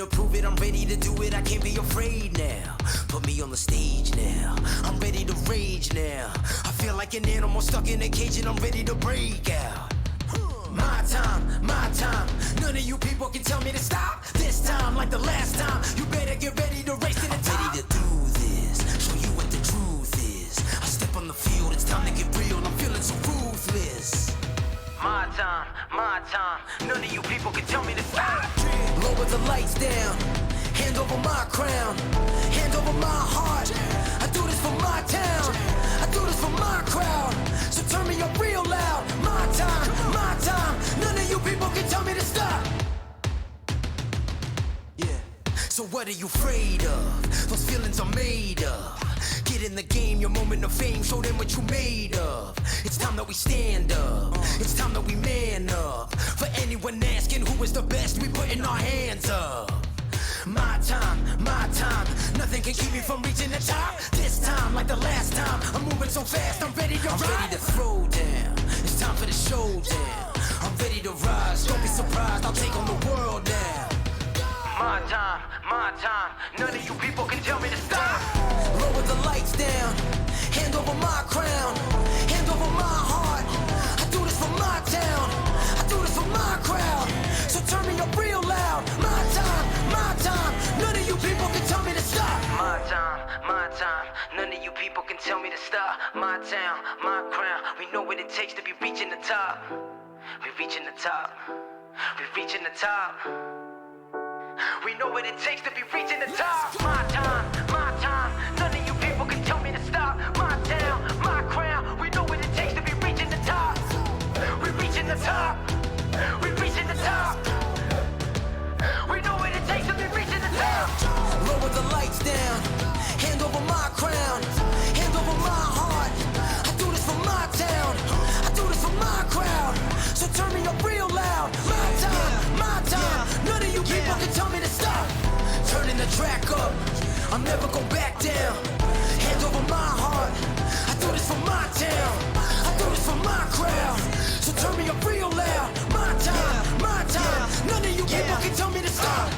to prove it, I'm ready to do it, I can't be afraid now. Put me on the stage now, I'm ready to rage now. I feel like an animal stuck in a cage and I'm ready to break out. My time, none of you people can tell me to stop. This time, like the last time, you better get ready to race to the top. I'm ready to do this, show you what the truth is. I step on the field, it's time to get real, I'm feeling so ruthless. My time, none of you people can tell me to stop. Lower the lights down, hand over my crown, hand over my heart. I do this for my town, I do this for my crowd. So turn me up real loud. My time, none of you people can tell me to stop. Yeah. So what are you afraid of? Those feelings are made of. Get in the game, your moment of fame, show them what you made of. It's time that we stand up, it's time that we man up. For anyone asking who is the best, we putting our hands up. My time, nothing can keep me from reaching the top. This time, like the last time, I'm moving so fast, I'm ready to ride. I'm ready to throw down, it's time for the showdown. I'm ready to rise, don't be surprised, I'll take on the world now. My time, none of you people can tell me to stop. Lower the lights down, hand over my crown, hand over my heart. I do this for my town, I do this for my crowd. So turn me up real loud. My time, none of you people can tell me to stop. My time, none of you people can tell me to stop. My town, my crown, we know what it takes to be reaching the top. We reaching the top, we reaching the top. We know what it takes to be reaching the top. My time, none of you people can tell me to stop. My town, my crown, we know what it takes to be reaching the top. We reaching the top, we reaching the top. We know what it takes to be reaching the top. Lower the lights down, hand over my crown, hand over my heart. I do this for my town, I do this for my crowd. So turn me up real loud. My time, none of you people can tell me to stop. Turning the track up, I'll never go back down. Hand over my heart, I do this for my town, I do this for my crowd. So turn me up real loud. My time, none of you people can tell me to stop.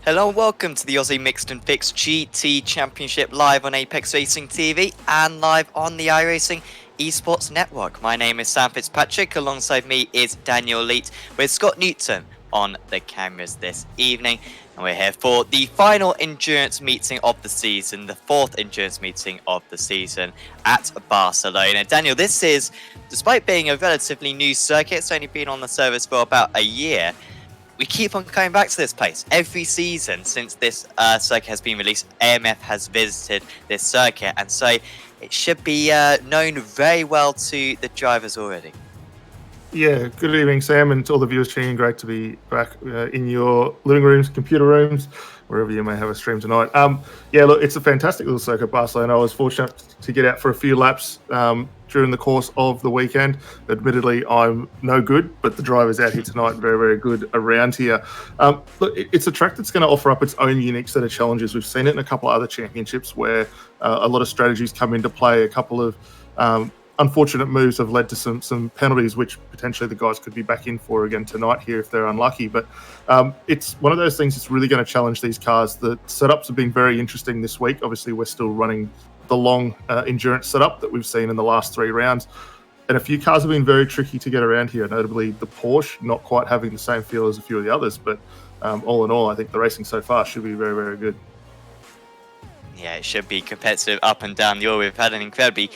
Hello and welcome to the Aussie Mixed and Fixed GT Championship live on Apex Racing TV and live on the iRacing Esports Network. My name is Sam Fitzpatrick, alongside me is Daniel Leet with Scott Newton on the cameras this evening. And we're here for the final endurance meeting of the season, the fourth endurance meeting of the season at Barcelona. Daniel, this is, despite being a relatively new circuit, it's only been on the service for about a year. We keep on coming back to this place. Every season since this circuit has been released, AMF has visited this circuit, and so it should be known very well to the drivers already. Yeah, good evening, Sam, and to all the viewers tuning in. Great to be back in your living rooms, computer rooms, wherever you may have a stream tonight. Yeah, look, it's a fantastic little circuit, Barcelona. I was fortunate to get out for a few laps during the course of the weekend. Admittedly, I'm no good, but the drivers out here tonight are very, very good around here. Look, it's a track that's going to offer up its own unique set of challenges. We've seen it in a couple of other championships where a lot of strategies come into play. A couple of unfortunate moves have led to some penalties, which potentially the guys could be back in for again tonight here if they're unlucky. But it's one of those things that's really going to challenge these cars. The setups have been very interesting this week. Obviously, we're still running the long endurance setup that we've seen in the last 3 rounds. And a few cars have been very tricky to get around here, notably the Porsche not quite having the same feel as a few of the others. But all in all, I think the racing so far should be very, very good. Yeah, it should be competitive up and down the order. We've had an incredibly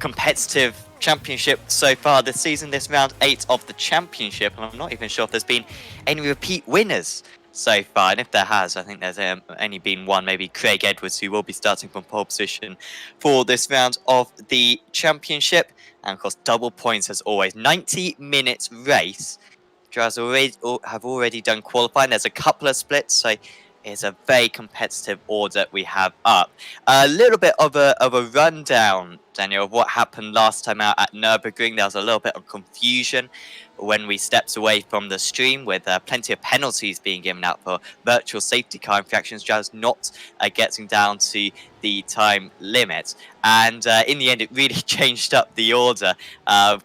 competitive championship so far this season, this round 8 of the championship, and I'm not even sure if there's been any repeat winners so far, and if there has, I think there's only been one, maybe Craig Edwards, who will be starting from pole position for this round of the championship. And of course, double points as always. 90 minutes race. Drivers have already done qualifying. There's a couple of splits, so it's a very competitive order we have up. A little bit of a rundown, Daniel, of what happened last time out at Nürburgring. There was a little bit of confusion when we stepped away from the stream, with plenty of penalties being given out for virtual safety car infractions, just not getting down to the time limit. And in the end, it really changed up the order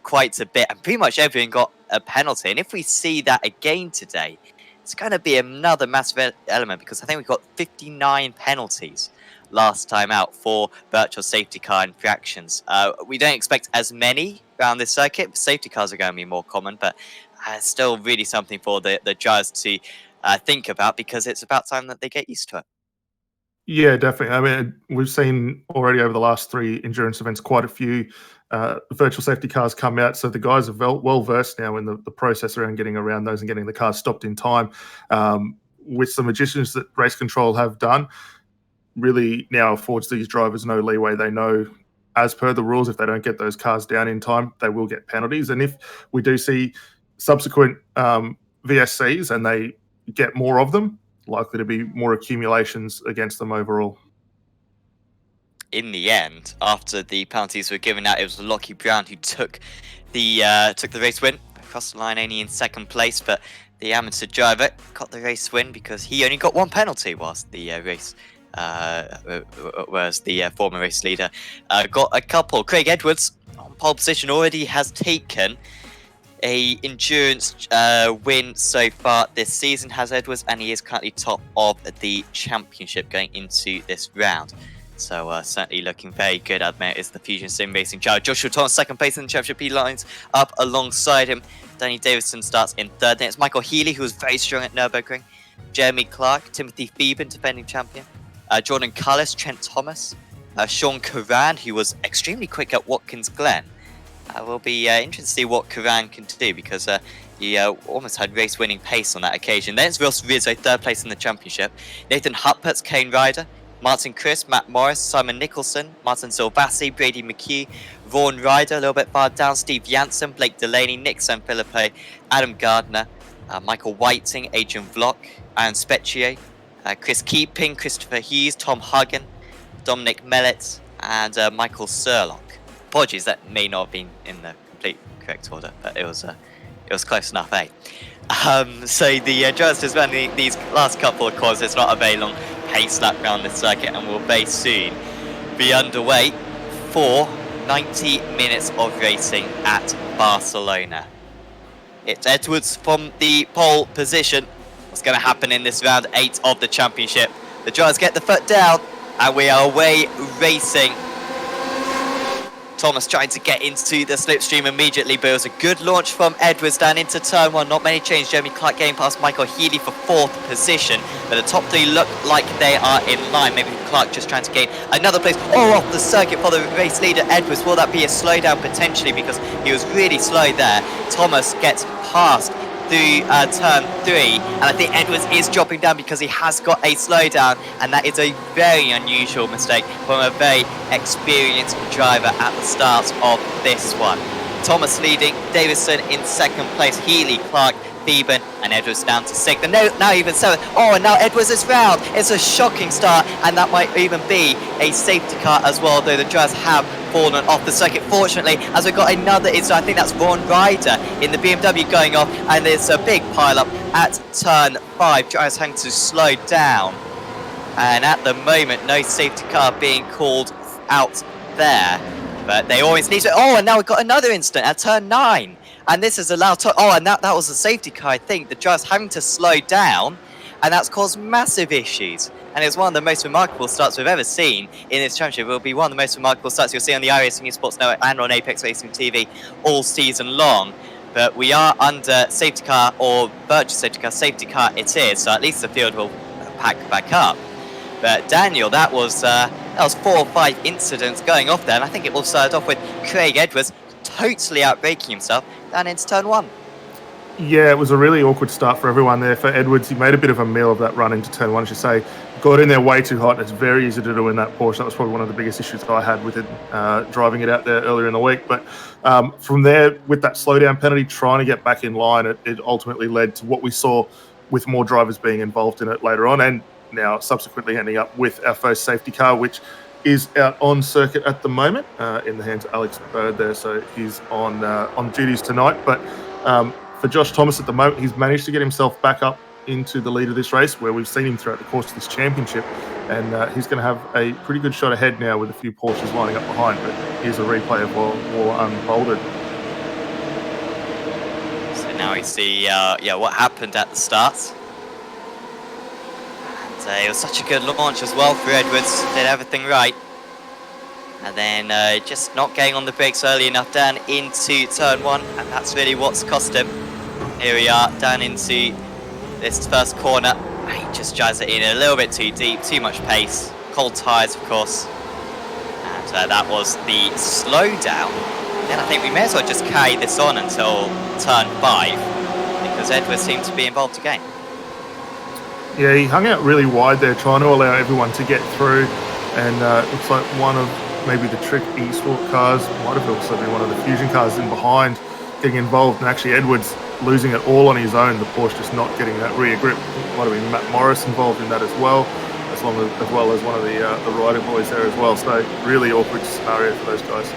quite a bit, and pretty much everyone got a penalty. And if we see that again today, it's going to be another massive element, because I think we got 59 penalties last time out for virtual safety car infractions. We don't expect as many around this circuit. Safety cars are going to be more common, but still really something for the drivers to think about, because it's about time that they get used to it. Yeah, definitely. I mean, we've seen already over the last 3 endurance events quite a few virtual safety cars come out. So the guys are well versed now in the process around getting around those and getting the cars stopped in time. With some additions that race control have done, really now affords these drivers no leeway. They know, as per the rules, if they don't get those cars down in time, they will get penalties. And if we do see subsequent VSCs and they get more of them, likely to be more accumulations against them overall. In the end, after the penalties were given out, it was Lockie Brown who took the race win. Across the line, only in second place, but the amateur driver got the race win because he only got 1 penalty whilst the race whereas the former race leader got a couple. Craig Edwards on pole position already has taken a endurance win so far this season, has Edwards, and he is currently top of the championship going into this round. So certainly looking very good. Admit is the Fusion Sim Racing child. Joshua Thomas second place in the championship. He lines up alongside him. Danny Davison starts in third. Then it's Michael Healy, who was very strong at Nürburgring. Jeremy Clark, Timothy Theben, defending champion. Jordan Cullis, Trent Thomas. Sean Curran, who was extremely quick at Watkins Glen. Will be interesting to see what Curran can do, because he almost had race-winning pace on that occasion. Then it's Ross Rizzo, third place in the championship. Nathan Huppert's Kane Ryder. Martin Chris, Matt Morris, Simon Nicholson, Martin Silvassi, Brady McHugh, Vaughan Ryder a little bit far down, Steve Janssen, Blake Delaney, Nick Sanfilippo, Adam Gardner, Michael Whiting, Adrian Vlock, Aaron Specchier, Chris Keeping, Christopher Hughes, Tom Huggan, Dominic Mellett, and Michael Surlock. Apologies, that may not have been in the complete correct order, but it was close enough, eh? So the drivers just ran these last couple of corners. It's not a very long pace lap around the circuit, and will very soon be underway for 90 minutes of racing at Barcelona. It's Edwards from the pole position. What's going to happen in this round 8 of the championship? The drivers get the foot down, and we are away racing. Thomas trying to get into the slipstream immediately, but it was a good launch from Edwards down into turn 1. Not many changes. Jeremy Clark getting past Michael Healy for 4th position, but the top 3 look like they are in line. Maybe Clark just trying to gain another place. Off the circuit for the race leader Edwards. Will that be a slowdown potentially, because he was really slow there? Thomas gets past through turn 3, and I think Edwards is dropping down because he has got a slowdown, and that is a very unusual mistake from a very experienced driver at the start of this one. Thomas leading, Davison in second place, Healy, Clark, Theben, and Edwards down to 6th, and now even 7th. And now Edwards is round. It's a shocking start, and that might even be a safety car as well, though the drivers have fallen off the circuit. Fortunately, as we've got another incident, I think that's Vaughan Ryder in the BMW going off, and there's a big pile-up at turn 5. Drivers having to slow down, and at the moment, no safety car being called out there, but they always need to. And now we've got another incident at turn 9. And this has allowed and that was a safety car, I think. The drivers having to slow down, and that's caused massive issues. And it's one of the most remarkable starts we've ever seen in this championship. It will be one of the most remarkable starts you'll see on the iRacing Esports Network and on Apex Racing TV all season long. But we are under safety car, or virtual safety car it is, so at least the field will pack back up. But Daniel, that was 4 or 5 incidents going off there, and I think it all started off with Craig Edwards totally outbraking himself down into turn 1. Yeah, it was a really awkward start for everyone there. For Edwards, he made a bit of a meal of that run into turn 1, I should say. Got in there way too hot. It's very easy to do in that Porsche. That was probably one of the biggest issues that I had with it, driving it out there earlier in the week. But from there, with that slowdown penalty, trying to get back in line, it ultimately led to what we saw with more drivers being involved in it later on, and now subsequently ending up with our first safety car, which is out on circuit at the moment, in the hands of Alex Bird there. So he's on duties tonight. But for Josh Thomas at the moment, he's managed to get himself back up into the lead of this race, where we've seen him throughout the course of this championship. And he's going to have a pretty good shot ahead now with a few Porsches lining up behind. But here's a replay of what unfolded. So now we see what happened at the start. It was such a good launch as well for Edwards, did everything right. And then just not getting on the brakes early enough down into turn 1, and that's really what's cost him. Here we are, down into this first corner. He just drives it in a little bit too deep, too much pace. Cold tyres, of course. And that was the slowdown. Then I think we may as well just carry this on until turn 5, because Edwards seemed to be involved again. Yeah, he hung out really wide there, trying to allow everyone to get through. And looks like one of maybe the Trick Esport cars, might have also been one of the Fusion cars in behind, getting involved. And actually Edwards losing it all on his own, the Porsche just not getting that rear grip. Might have been Matt Morris involved in that as well as well as one of the Ryder boys there as well. So really awkward scenario for those guys.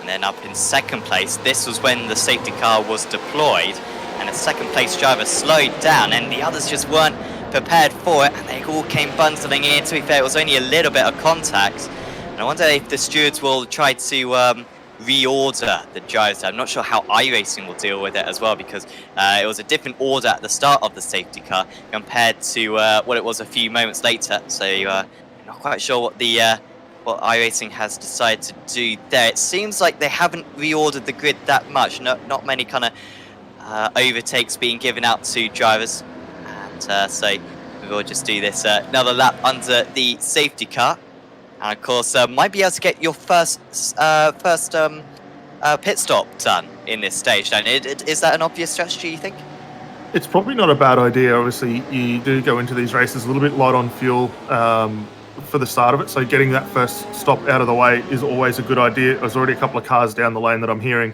And then up in second place, this was when the safety car was deployed. and a second place driver slowed down, and the others just weren't prepared for it, and they all came bundling in. To be fair, it was only a little bit of contact, and I wonder if the stewards will try to reorder the drivers. I'm not sure how iRacing will deal with it as well, because it was a different order at the start of the safety car compared to what it was a few moments later. So I'm not quite sure what what iRacing has decided to do there. It seems like they haven't reordered the grid that much. Not many kind of overtakes being given out to drivers, and so we'll just do this another lap under the safety car. And of course, might be able to get your first pit stop done in this stage. Then, is that an obvious strategy, you think? It's probably not a bad idea. Obviously, you do go into these races a little bit light on fuel for the start of it. So getting that first stop out of the way is always a good idea. There's already a couple of cars down the lane that I'm hearing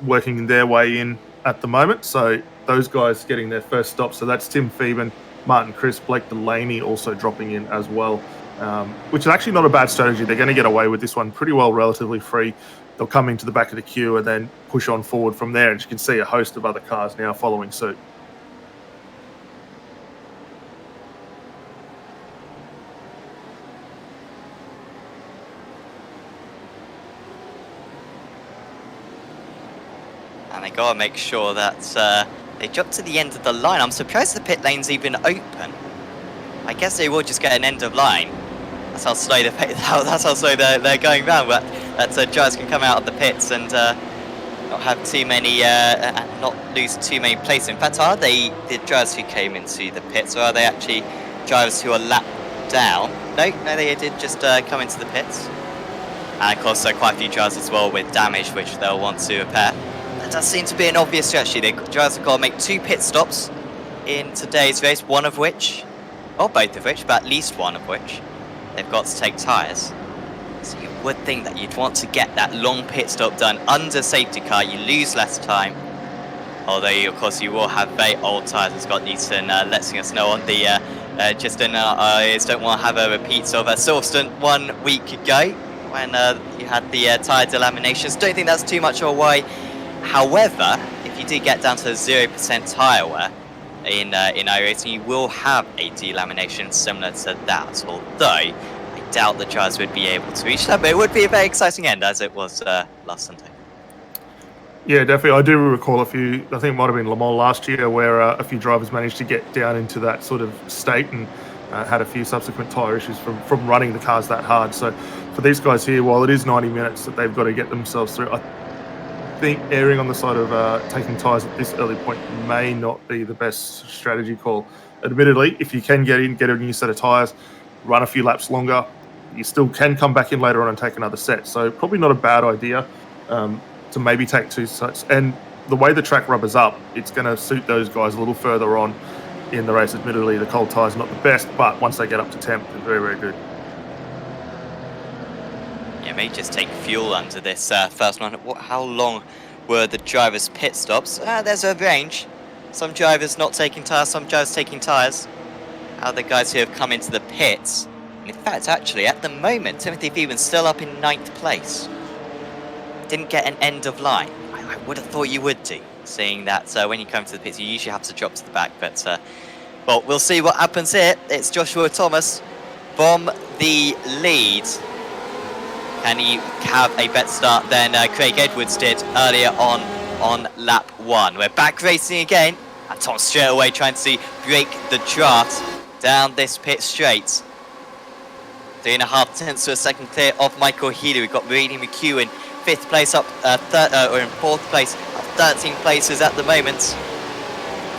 working their way in at the moment. So those guys getting their first stop. So that's Tim Phoeben, Martin Crisp, Blake Delaney also dropping in as well, which is actually not a bad strategy. They're going to get away with this one pretty well, relatively free. They'll come into the back of the queue and then push on forward from there. And you can see a host of other cars now following suit. And they gotta make sure that they drop to the end of the line. I'm surprised the pit lane's even open. I guess they will just get an end of line. That's how slow that's how slow they're going round. But that drivers can come out of the pits and not have too many, not lose too many places. In fact, are they the drivers who came into the pits, or are they actually drivers who are lapped down? No, they did just come into the pits. And of course, quite a few drivers as well with damage, which they'll want to repair. That does seem to be an obvious strategy. The drivers have got to make 2 pit stops in today's race, one of which, or both of which, but at least one of which, they've got to take tyres. So you would think that you'd want to get that long pit stop done under safety car. You lose less time. Although, of course, you will have very old tyres, as Scott Neeson letting us know on the don't want to have a repeat of Silverstone 1 week ago when you had the tyre delaminations. Don't think that's too much of a worry. However, if you do get down to 0% tyre wear in iRacing, you will have a delamination similar to that. Although I doubt the drivers would be able to reach that, but it would be a very exciting end, as it was last Sunday. Yeah, definitely. I do recall a few, I think it might have been Le Mans last year, where a few drivers managed to get down into that sort of state and had a few subsequent tyre issues from running the cars that hard. So for these guys here, while it is 90 minutes that they've got to get themselves through, I think erring on the side of taking tyres at this early point may not be the best strategy call. Admittedly, if you can get a new set of tyres, run a few laps longer, you still can come back in later on and take another set. So probably not a bad idea to maybe take 2 sets. And the way the track rubbers up, it's going to suit those guys a little further on in the race. Admittedly, the cold tyres not the best, but once they get up to temp, they're very, very good. Yeah, maybe just take fuel under this first one. How long were the drivers' pit stops? There's a range. Some drivers not taking tyres, some drivers taking tyres. How the guys who have come into the pits. In fact, actually, at the moment, Timothy Phoeben's still up in 9th place. Didn't get an end of line. I would have thought you would do, seeing that when you come to the pits, you usually have to drop to the back. But, well, we'll see what happens here. It's Joshua Thomas from the lead. Can he have a better start than Craig Edwards did earlier on lap 1? We're back racing again, and Tom straight away trying to break the draft down this pit straight. 3.5 tenths to a second clear of Michael Healy. We've got Brady McHugh in 5th place, up in 4th place, up 13 places at the moment.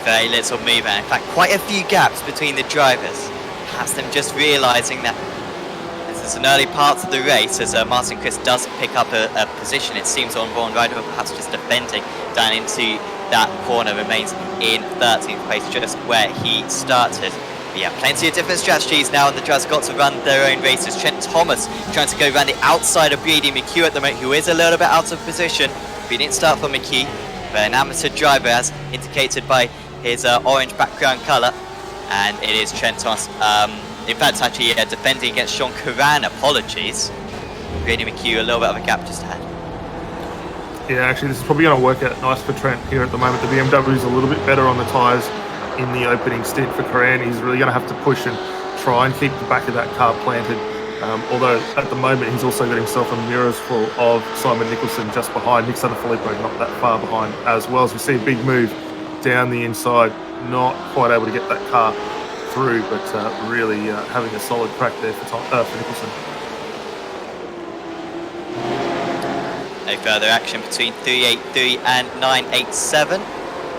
Very little movement. In fact, quite a few gaps between the drivers. Perhaps them just realising that this is an early part of the race, as Martin Chris does pick up a position, it seems, on Ron Ryder, but perhaps just defending down into that corner, remains in 13th place, just where he started. But yeah, plenty of different strategies now, and the drivers got to run their own races. Trent Thomas trying to go around the outside of Brady McHugh at the moment, who is a little bit out of position. But he didn't start for McHugh, but an amateur driver, as indicated by his orange background colour, and it is Trent Thomas. In fact, actually defending against Sean Curran, apologies. Brady McHugh, a little bit of a gap just ahead. Yeah, actually, this is probably going to work out nice for Trent here at the moment. The BMW is a little bit better on the tyres in the opening stint for Coran. He's really going to have to push and try and keep the back of that car planted. Although at the moment he's also got himself a mirrors full of Simon Nicholson just behind. Nick Sanfilippo not that far behind as well. So we see a big move down the inside. Not quite able to get that car through, but really having a solid crack there for Nicholson. No further action between 383 and 987.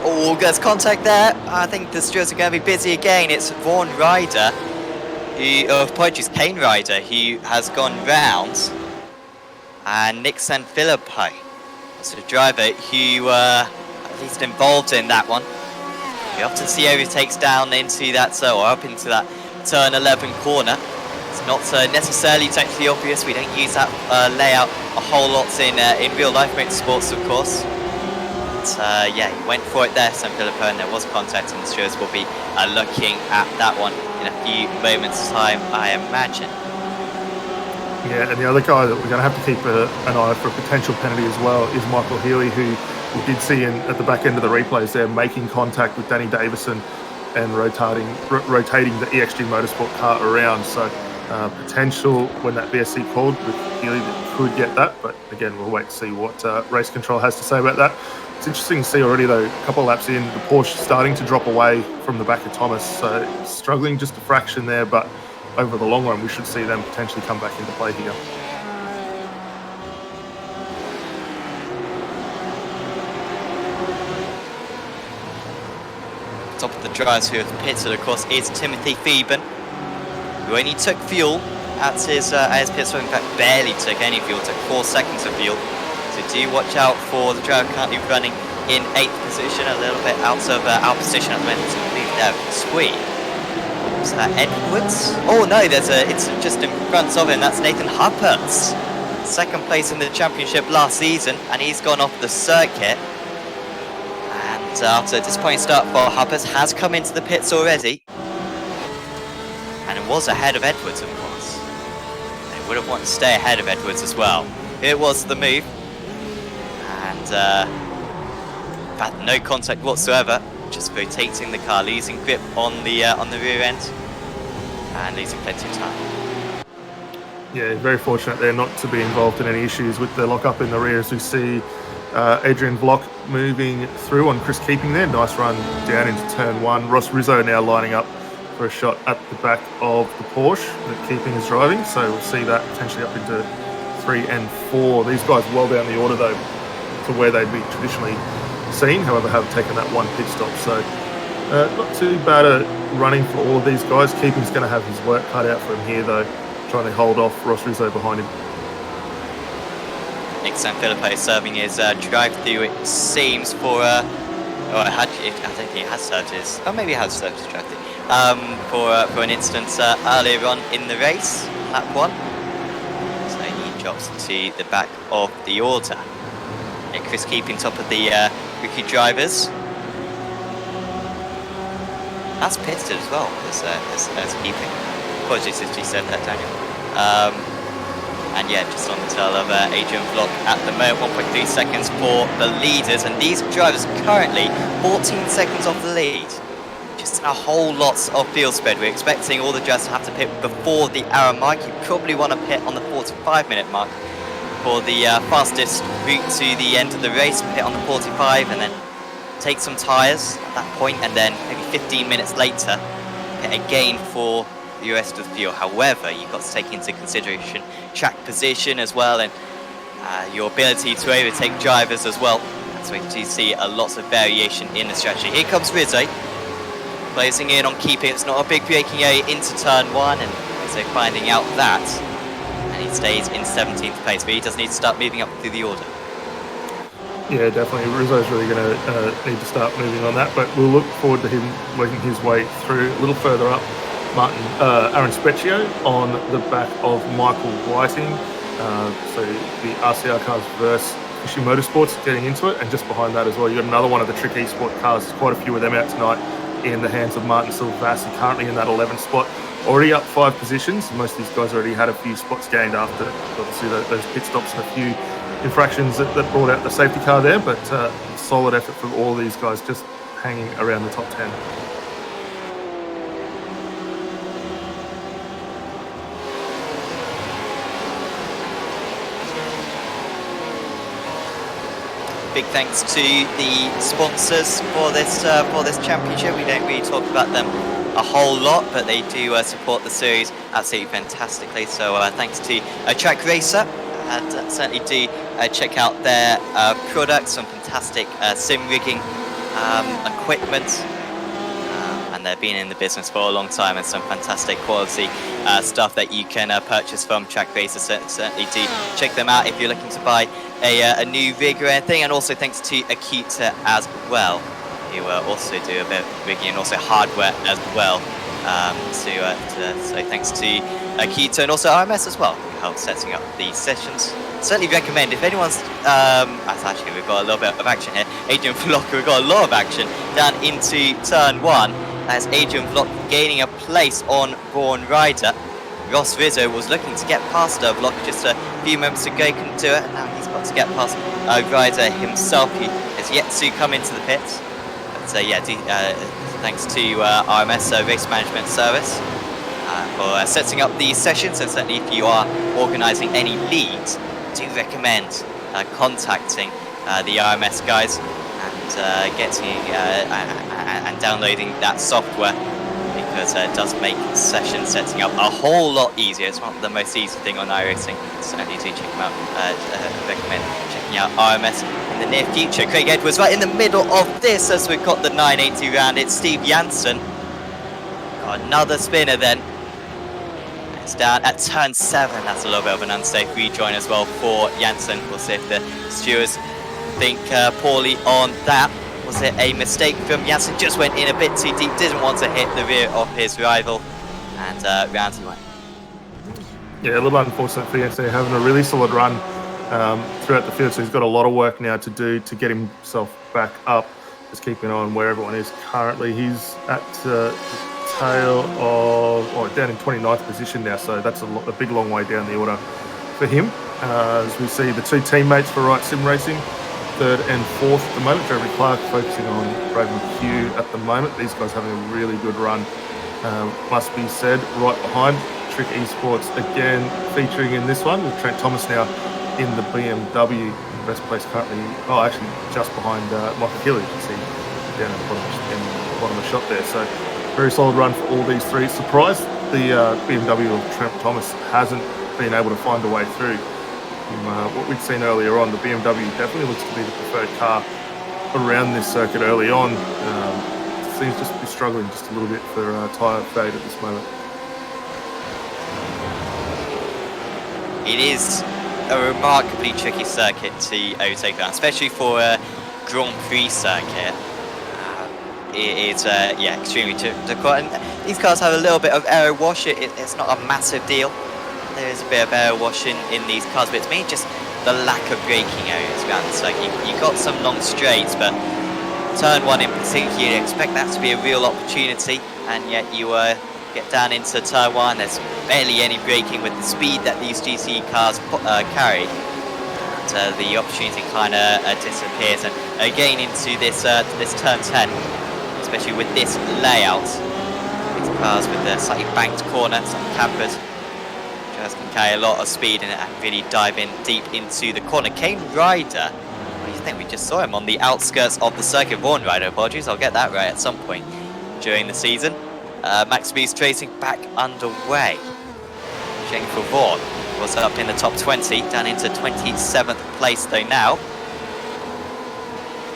Oh, there's contact there. I think the stewards are going to be busy again. It's Vaughan Ryder, Kane Ryder, who has gone round. And Nick Sanfilippo, so the driver who at least involved in that one. We often see overtakes down into that, or up into that turn 11 corner. It's not necessarily technically obvious. We don't use that layout a whole lot in real life motorsports, of course. But yeah, he went for it there, Sanfilippo, and there was contact, and the stewards will be looking at that one in a few moments' time, I imagine. Yeah, and the other guy that we're going to have to keep an eye for a potential penalty as well is Michael Healy, who we did see at the back end of the replays there making contact with Danny Davison and rotating the EXG Motorsport car around. So potential when that VSC called with Healy that could get that, but again, we'll wait to see what race control has to say about that. It's interesting to see already though, a couple of laps in, the Porsche starting to drop away from the back of Thomas, so struggling just a fraction there, but over the long run we should see them potentially come back into play here. Top of the drivers who have pitted, of course, is Timothy Phoeben, who only took fuel at his pit stop. In fact, barely took any fuel, took 4 seconds of fuel. So do watch out for the driver currently running in 8th position, a little bit out of our position at the moment. So move there, squeeze. Is that Edwards? Oh no, it's just in front of him. That's Nathan Hupperts, 2nd place in the championship last season, and he's gone off the circuit. And after a disappointing start for Hupperts, has come into the pits already. And it was ahead of Edwards, of course. They would have wanted to stay ahead of Edwards as well. It was the move. And in fact, no contact whatsoever. Just rotating the car, losing grip on the rear end, and losing plenty of time. Yeah, very fortunate there not to be involved in any issues with the lock-up in the rear, as we see Adrian Block moving through on Chris Keeping there. Nice run down into turn 1. Ross Rizzo now lining up for a shot at the back of the Porsche that Keeping is driving, so we'll see that potentially up into 3 and 4. These guys well down the order though to where they'd be traditionally seen, however have taken that 1 pit stop, so not too bad at running for all of these guys. Keeping's going to have his work cut out for him here though, trying to hold off Ross Rizzo behind him. Nick Sanfilippo serving his drive-through, it seems, for I don't think he has served his, or maybe he has served his drive-through for an instance earlier on in the race, lap 1. So he drops to the back of the order. And Chris Keeping top of the rookie drivers. That's pitted as well as Keeping. Apologies if you said that, Daniel. And yeah, just on the tail of Adrian Vlok at the moment, 1.3 seconds for the leaders. And these drivers currently 14 seconds off the lead. Just a whole lot of field spread. We're expecting all the drivers to have to pit before the hour mark. You probably want to pit on the 45-minute mark for the fastest route to the end of the race. Pit on the 45 and then take some tyres at that point, and then maybe 15 minutes later pit again for the rest of the field. However, you've got to take into consideration track position as well, and your ability to overtake drivers as well. So we do see a lot of variation in the strategy. Here comes Rizzo, closing in on Keeping. It's not a big braking area into turn 1, and Rizzo finding out that, and he stays in 17th place, but he does need to start moving up through the order. Yeah, definitely. Rizzo's really going to need to start moving on that, but we'll look forward to him working his way through a little further up. Aaron Specchio on the back of Michael Whiting. So the RCR cars versus Fishy Motorsports getting into it, and just behind that as well, you've got another one of the Trick Esport cars. There's quite a few of them out tonight in the hands of Martin Silvassi, currently in that 11th spot. Already up 5 positions. Most of these guys already had a few spots gained after, obviously, those pit stops and a few infractions that brought out the safety car there, but solid effort from all these guys just hanging around the top 10. Big thanks to the sponsors for this championship. We don't really talk about them a whole lot, but they do support the series absolutely fantastically. So thanks to Track Racer, and certainly do check out their products, some fantastic sim rigging equipment. And they've been in the business for a long time, and some fantastic quality stuff that you can purchase from Track Racer. Certainly do check them out if you're looking to buy a new rig or anything. And also thanks to Akita as well, who also do a bit of rigging and also hardware as well. So thanks to Akita and also RMS as well, who helped setting up these sessions. Certainly recommend, if anyone's actually we've got a little bit of action here. Adrian Vlock, we've got a lot of action down into turn 1 as Adrian Vlock gaining a place on Born Rider. Ross Rizzo was looking to get past Vlock just a few moments ago, couldn't do it, and now he's got to get past Rider himself. He has yet to come into the pits. But yeah, thanks to RMS Race Management Service for setting up these sessions. And certainly if you are organising any leagues, do recommend contacting the RMS guys and getting and downloading that software, because it does make session setting up a whole lot easier. It's not the most easy thing on iRacing. Certainly do check them out. Recommend checking out RMS in the near future. Craig Edwards right in the middle of this as we've got the 980 round. It's Steve Janssen. Got another spinner then. It's down at turn 7. That's a little bit of an unsafe rejoin as well for Janssen. We'll see if the stewards think poorly on that. Was it a mistake from Janssen? Just went in a bit too deep, didn't want to hit the rear of his rival, and round he went. Yeah, a little unfortunate for Janssen, having a really solid run throughout the field, so he's got a lot of work now to do to get himself back up. Just keeping an eye on where everyone is currently. He's at the tail of, down in 29th position now, so that's a big long way down the order for him. As we see the two teammates for Right Sim Racing, 3rd and 4th at the moment. Jeremy Clark focusing on Braden Q at the moment. These guys having a really good run, must be said. Right behind, Trick Esports again featuring in this one, with Trent Thomas now in the BMW, in best place currently. Oh, actually just behind Michael Healy, you can see down at the bottom of the shot there. So very solid run for all these three. Surprised the BMW of Trent Thomas hasn't been able to find a way through. What we'd seen earlier on, the BMW definitely looks to be the preferred car around this circuit early on. Seems just to be struggling just a little bit for tyre fade at this moment. It is a remarkably tricky circuit to overtake around, especially for a Grand Prix circuit. It's extremely difficult, and these cars have a little bit of aero wash. It's not a massive deal. There is a bit of air washing in these cars, but it's mainly just the lack of braking areas around the circuit. You got some long straights, but turn 1 in particular, you expect that to be a real opportunity, and yet you get down into turn 1. There's barely any braking with the speed that these GC cars carry, and the opportunity kind of disappears. And again into this turn 10, especially with this layout, these cars with the slightly banked corner, some campers. Can carry a lot of speed in it and really dive in deep into the corner. Kane Ryder, what do you think? We just saw him on the outskirts of the circuit. Vaughan Ryder, apologies, I'll get that right at some point during the season. Max Beast racing back underway. Shane for Vaughan was up in the top 20, down into 27th place though now.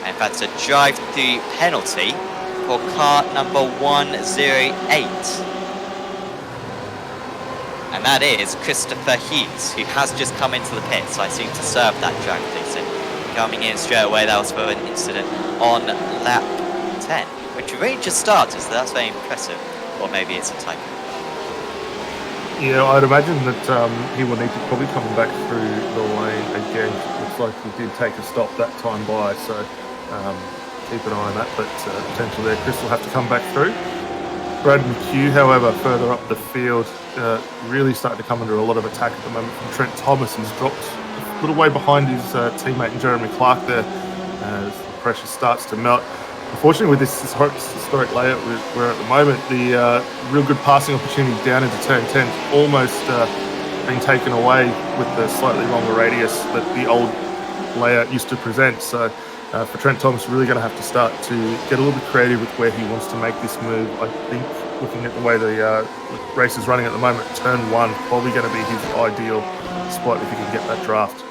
And that's a drive-through penalty for car number 108. And that is Christopher Hughes, who has just come into the pits, I assume to serve that drag thing. So coming in straight away, that was for an incident on lap 10, which really just started, so that's very impressive. Or maybe it's a typo. Yeah, I'd imagine that he will need to probably come back through the lane again. Looks like he did take a stop that time by, so keep an eye on that. But potential there, Chris will have to come back through. Brad McHugh, however, further up the field, really starting to come under a lot of attack at the moment from Trent Thomas. He's dropped little way behind his teammate Jeremy Clark there as the pressure starts to melt. Unfortunately, with this historic layout we're at the moment, the real good passing opportunity down into turn 10 is almost been taken away with the slightly longer radius that the old layout used to present. So for Trent Thomas, really going to have to start to get a little bit creative with where he wants to make this move. I think looking at the way the race is running at the moment, turn 1 probably going to be his ideal spot if he can get that draft.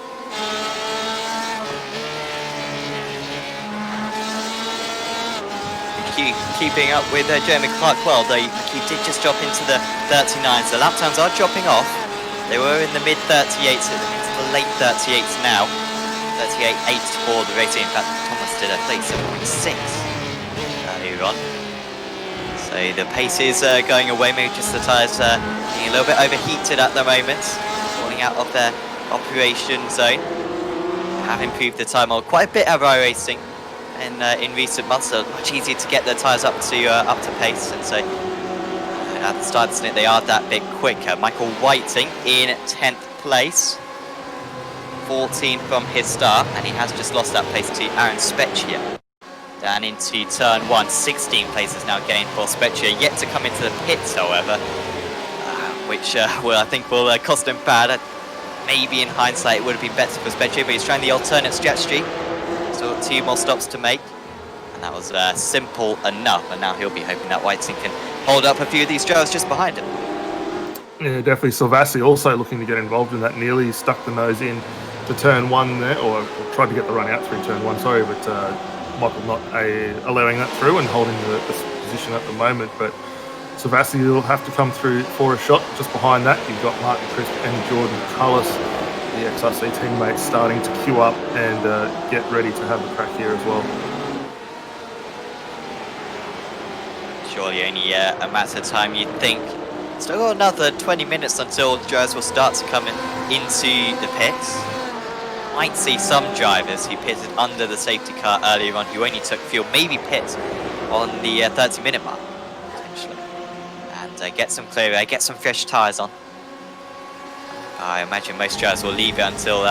Keeping up with Jeremy Clark well, though he did just drop into the 39s. The lap times are dropping off. They were in the mid 38s, into the late 38s now. 38.8 for the racing. In fact, Thomas did a 37.6 earlier on. So the pace is going away, maybe just the tyres being a little bit overheated at the moment, falling out of their operation zone. Have improved the time on quite a bit of iRacing in recent months, so much easier to get their tyres up to pace, and so at the start of the stint they are that bit quicker. Michael Whiting in 10th place, 14 from his start, and he has just lost that place to Aaron Specchia. Down into turn 1, 16 places now gained for Specchia, yet to come into the pits, however, which I think will cost him bad. Maybe in hindsight it would have been better for Specchia, but he's trying the alternate strategy. So 2 more stops to make, and that was simple enough, and now he'll be hoping that Whiting can hold up a few of these drivers just behind him. Yeah, definitely. Silvassi also looking to get involved in that, nearly stuck the nose in to turn 1 there, or tried to get the run out through turn 1, sorry, but Michael not allowing that through and holding the position at the moment. But Silvassi will have to come through for a shot. Just behind that, you've got Martin Crisp and Jordan Cullis, the XRC teammates, starting to queue up and get ready to have a crack here as well. Surely only a matter of time, you'd think. Still got another 20 minutes until drivers will start to come into the pits. Might see some drivers who pitted under the safety car earlier on, who only took fuel, maybe pit on the 30-minute mark, potentially. And get some clear air, get some fresh tyres on. I imagine most drivers will leave it until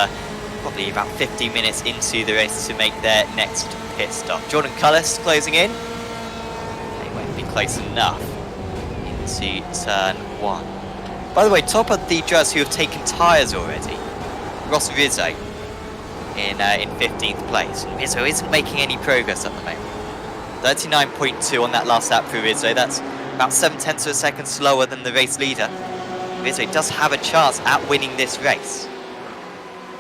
probably about 50 minutes into the race to make their next pit stop. Jordan Cullis closing in. They won't be close enough into turn 1. By the way, top of the drivers who have taken tyres already, Ross Rizzo in 15th place. And Rizzo isn't making any progress at the moment. 39.2 on that last lap for Rizzo. That's about 0.7 of a second slower than the race leader. Rizzo does have a chance at winning this race,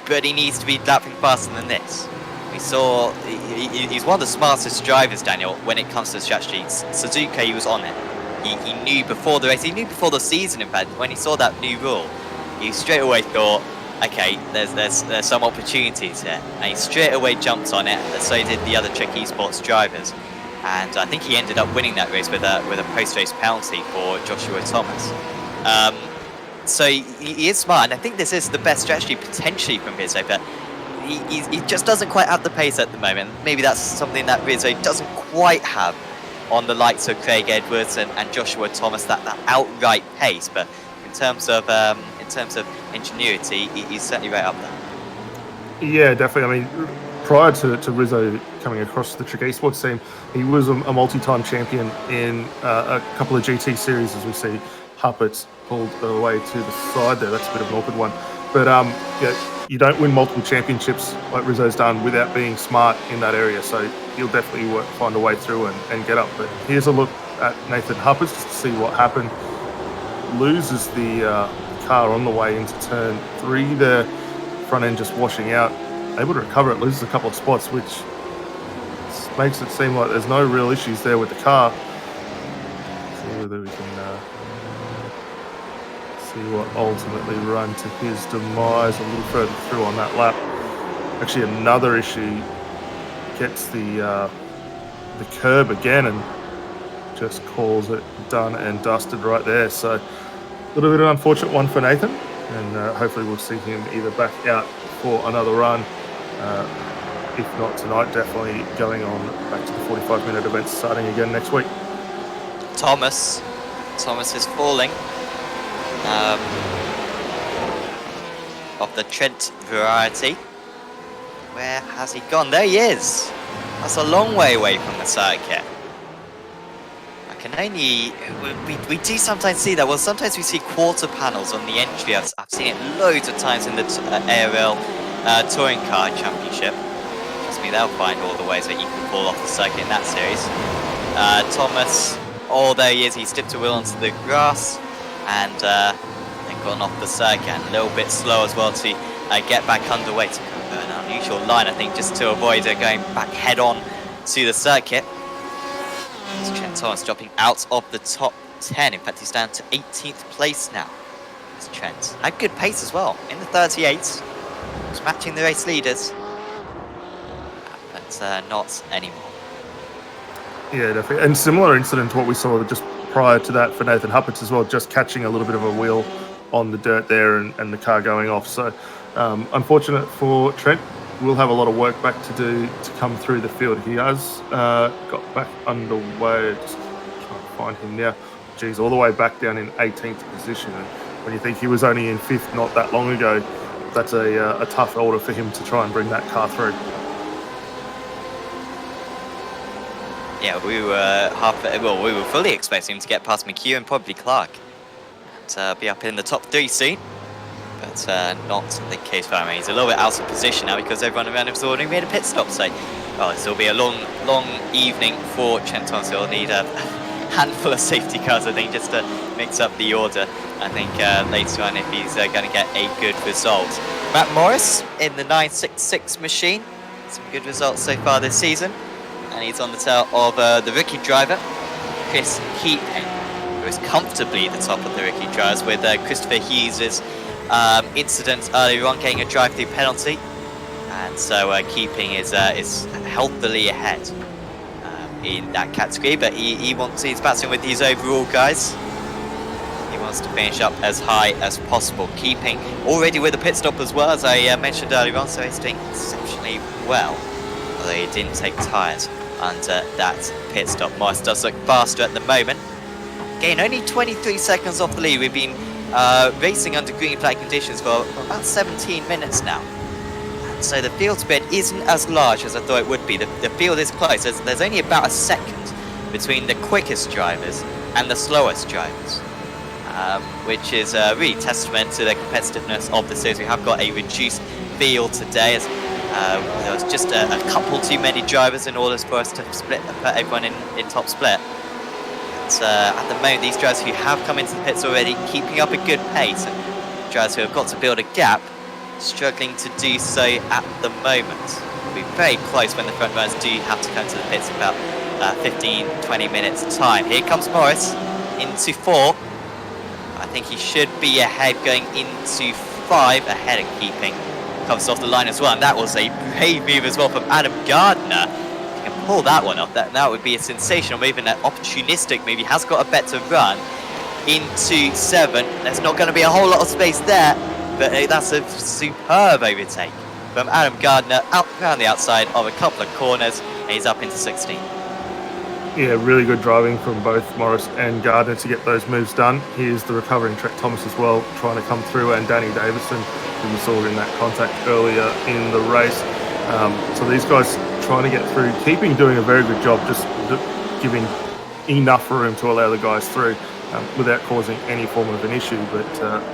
but he needs to be lapping faster than this. We saw he's one of the smartest drivers, Daniel, when it comes to strategy. Suzuka, he was on it. He knew before the race, he knew before the season, in fact, when he saw that new rule, he straight away thought, okay, there's some opportunities here, and he straight away jumped on it, and so did the other Czech esports drivers. And I think he ended up winning that race with a post-race penalty for Joshua Thomas. So he is smart, and I think this is the best strategy potentially from Rizzo, but he just doesn't quite have the pace at the moment. Maybe that's something that Rizzo doesn't quite have on the likes of Craig Edwards and Joshua Thomas, that outright pace. But in terms of ingenuity, he's certainly right up there. Yeah, definitely. I mean, prior to Rizzo coming across the Czech esports team, he was a multi-time champion in a couple of GT series, as we see Huppert's pulled away to the side there. That's a bit of an awkward one. But yeah, you don't win multiple championships like Rizzo's done without being smart in that area. So he'll definitely find a way through and get up. But here's a look at Nathan Huppert's just to see what happened. Loses the car on the way into turn 3 there. Front end just washing out. Able to recover it, loses a couple of spots, which makes it seem like there's no real issues there with the car. See whether we can see what ultimately run to his demise a little further through on that lap. Actually, another issue, gets the curb again and just calls it done and dusted right there. So a little bit of an unfortunate one for Nathan, and hopefully we'll see him either back out for another run. If not tonight, definitely going on back to the 45-minute events starting again next week. Thomas is falling. of the Trent variety. Where has he gone? There he is. That's a long way away from the circuit. I can only... We do sometimes see that. Well, sometimes we see quarter panels on the entry. I've seen it loads of times in the ARL Touring Car Championship. Trust me, they'll find all the ways that you can fall off the circuit in that series. Thomas, oh, there he is. He slipped a wheel onto the grass and then gone off the circuit. And a little bit slow as well to get back underway. To an unusual line, I think, just to avoid going back head-on to the circuit. Trent Thomas dropping out of the top 10. In fact, he's down to 18th place now. It's Trent. Had good pace as well, in the 38s. He's matching the race leaders. But not anymore. Yeah, definitely. And similar incident to what we saw just prior to that for Nathan Huppert as well, just catching a little bit of a wheel on the dirt there and the car going off. So unfortunate for Trent. We'll have a lot of work back to do to come through the field. He has got back underway. Just trying to find him now. Geez, all the way back down in 18th position. And when you think he was only in 5th not that long ago, that's a tough order for him to try and bring that car through. Yeah, we were fully expecting him to get past McHugh and probably Clark. And be up in the top 3 soon. But not the case for him. He's a little bit out of position now because everyone around him has already made a pit stop. So, this will be a long evening for Trent Thomas. He'll need a handful of safety cars, I think, just to mix up the order. I think later on, if he's going to get a good result. Matt Morris in the 966 machine. Some good results so far this season. And he's on the tail of the rookie driver, Chris Keeping, who is comfortably the top of the rookie drivers with Christopher Hughes' incident earlier on, getting a drive-through penalty, and so Keeping is healthily ahead in that category. But he's battling with his overall guys. He wants to finish up as high as possible. Keeping already with a pit stop as well, as I mentioned earlier on, so he's doing exceptionally well. Although he didn't take tyres under that pit stop. Morris does look faster at the moment. Again, only 23 seconds off the lead. We've been racing under green flag conditions for about 17 minutes now. And so the field spread isn't as large as I thought it would be. The field is close. There's only about a second between the quickest drivers and the slowest drivers, which is really testament to the competitiveness of the series. We have got a reduced field today, as there was just a couple too many drivers in order for us to put everyone in top split. At the moment, these drivers who have come into the pits already, keeping up a good pace, and drivers who have got to build a gap, struggling to do so at the moment. It'll be very close when the front runners do have to come to the pits in about 15-20 minutes time. Here comes Morris into 4. I think he should be ahead going into 5, ahead of Keeping. Comes off the line as well, and that was a brave move as well from Adam Gardner. Pull that one off, that would be a sensational move, and an opportunistic move. He has got a better run into 7. There's not going to be a whole lot of space there, but that's a superb overtake from Adam Gardner out around the outside of a couple of corners, and he's up into 16. Yeah, really good driving from both Morris and Gardner to get those moves done. Here's the recovering Trent Thomas as well, trying to come through, and Danny Davison, who we saw in that contact earlier in the race. So these guys trying to get through, Keeping doing a very good job, just giving enough room to allow the guys through without causing any form of an issue. But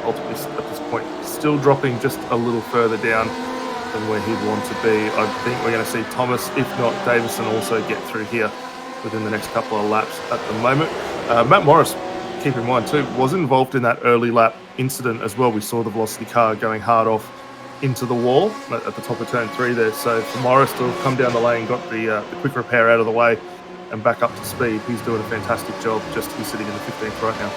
ultimately, at this point, still dropping just a little further down than where he'd want to be. I think we're going to see Thomas, if not Davison, also get through here within the next couple of laps at the moment. Matt Morris, keep in mind too, was involved in that early lap incident as well. We saw the velocity car going hard off into the wall at the top of turn 3 there. So for Morris to have come down the lane, got the quick repair out of the way and back up to speed, he's doing a fantastic job just to be sitting in the 15th right now.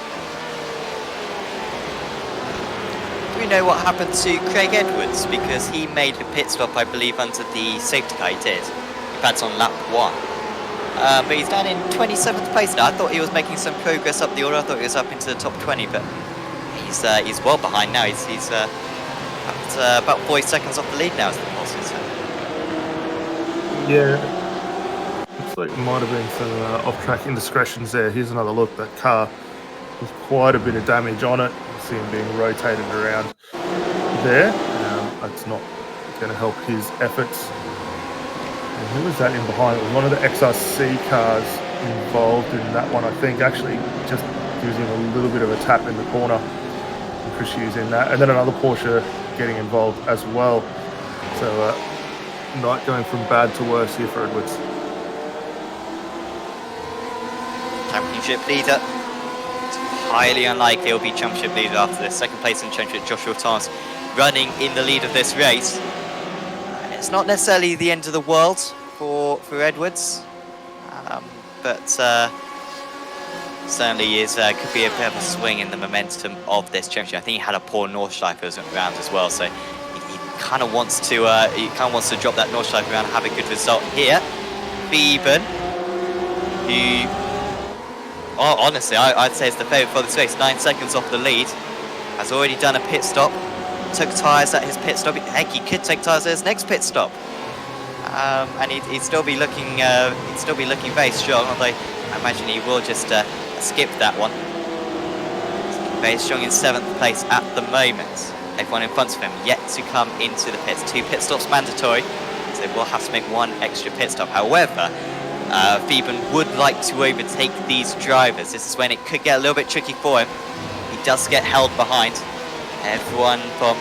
Do we know what happened to Craig Edwards? Because he made a pit stop, I believe, under the safety car. He did. That's on lap 1. But he's down in 27th place now. I thought he was making some progress up the order. I thought he was up into the top 20, but he's well behind now. He's about 40 seconds off the lead now as the boss is. Yeah, looks like there might have been some off-track indiscretions there. Here's another look. That car, there's quite a bit of damage on it. You see him being rotated around there. That's not going to help his efforts. And who was that in behind? It was one of the XRC cars involved in that one, I think. Actually, just gives him a little bit of a tap in the corner. And Chris Hughes in that. And then another Porsche getting involved as well. So, not going from bad to worse here for Edwards. Championship leader. It's highly unlikely he'll be championship leader after this. Second place in championship, Joshua Thomas running in the lead of this race. It's not necessarily the end of the world for Edwards, but certainly could be a bit of a swing in the momentum of this championship. I think he had a poor Nordschleife round as well, so he kind of wants to drop that Nordschleife round and have a good result here. Beeben, who, honestly, I'd say is the favourite for this race. 9 seconds off the lead, has already done a pit stop. Took tyres at his pit stop. Heck, he could take tyres at his next pit stop, and he'd still be looking very strong. Although I imagine he will just skip that one. He's very strong in 7th place at the moment. Everyone in front of him yet to come into the pits. 2 pit stops mandatory, so they will have to make 1 extra pit stop. However, Beeben would like to overtake these drivers. This is when it could get a little bit tricky for him. He does get held behind. Everyone from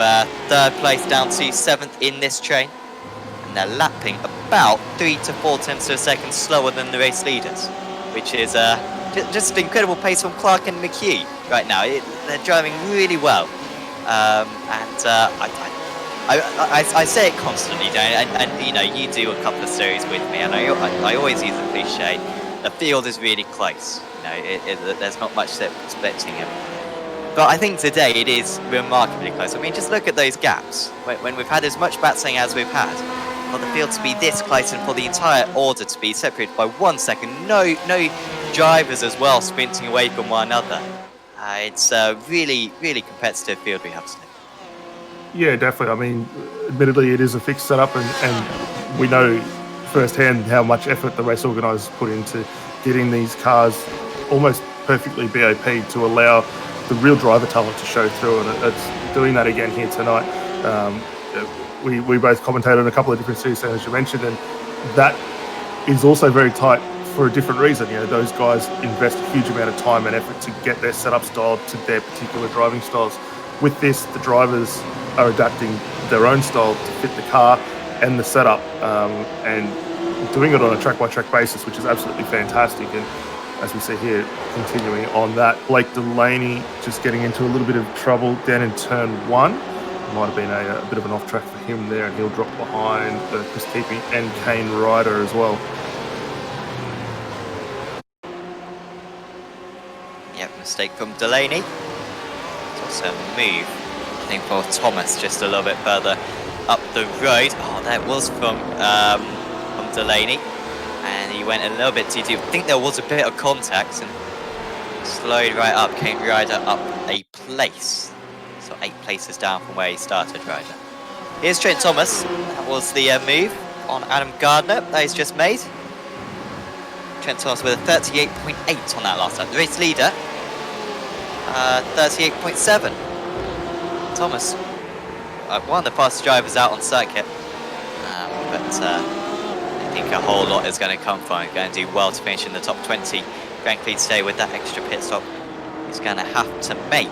3rd place down to 7th in this train, and they're lapping about 3 to 4 tenths of a second slower than the race leaders, which is just an incredible pace from Clark and McHugh right now. They're driving really well, and I say it constantly, and you know, you do a couple of series with me, and I always use the cliche: the field is really close. You know, there's not much splitting him. But I think today it is remarkably close. I mean, just look at those gaps. When we've had as much battling as we've had, for the field to be this close and for the entire order to be separated by 1 second, no drivers as well sprinting away from one another. It's a really, really competitive field we have today. Yeah, definitely. I mean, admittedly, it is a fixed setup, and we know firsthand how much effort the race organisers put into getting these cars almost perfectly BOP to allow the real driver talent to show through, and it's doing that again here tonight. We both commentated on a couple of different series, as you mentioned, and that is also very tight for a different reason. You know, those guys invest a huge amount of time and effort to get their setup style to their particular driving styles. With this, the drivers are adapting their own style to fit the car and the setup, and doing it on a track-by-track basis, which is absolutely fantastic. And as we see here, continuing on that, Blake Delaney just getting into a little bit of trouble down in turn 1. Might have been a bit of an off track for him there, and he'll drop behind Chris Keeping and Kane Ryder as well. Yep, mistake from Delaney. It's also a move, I think, for Thomas just a little bit further up the road. Oh, that was from Delaney. And he went a little bit too deep. I think there was a bit of contact and slowed right up. Kane Ryder up a place. So 8 places down from where he started, Ryder. Here's Trent Thomas. That was the move on Adam Gardner that he's just made. Trent Thomas with a 38.8 on that last lap. The race leader, 38.7. Thomas, one of the fastest drivers out on circuit. But I think a whole lot is going to come from him. Going to do well to finish in the top 20. Frankly, today with that extra pit stop, he's going to have to make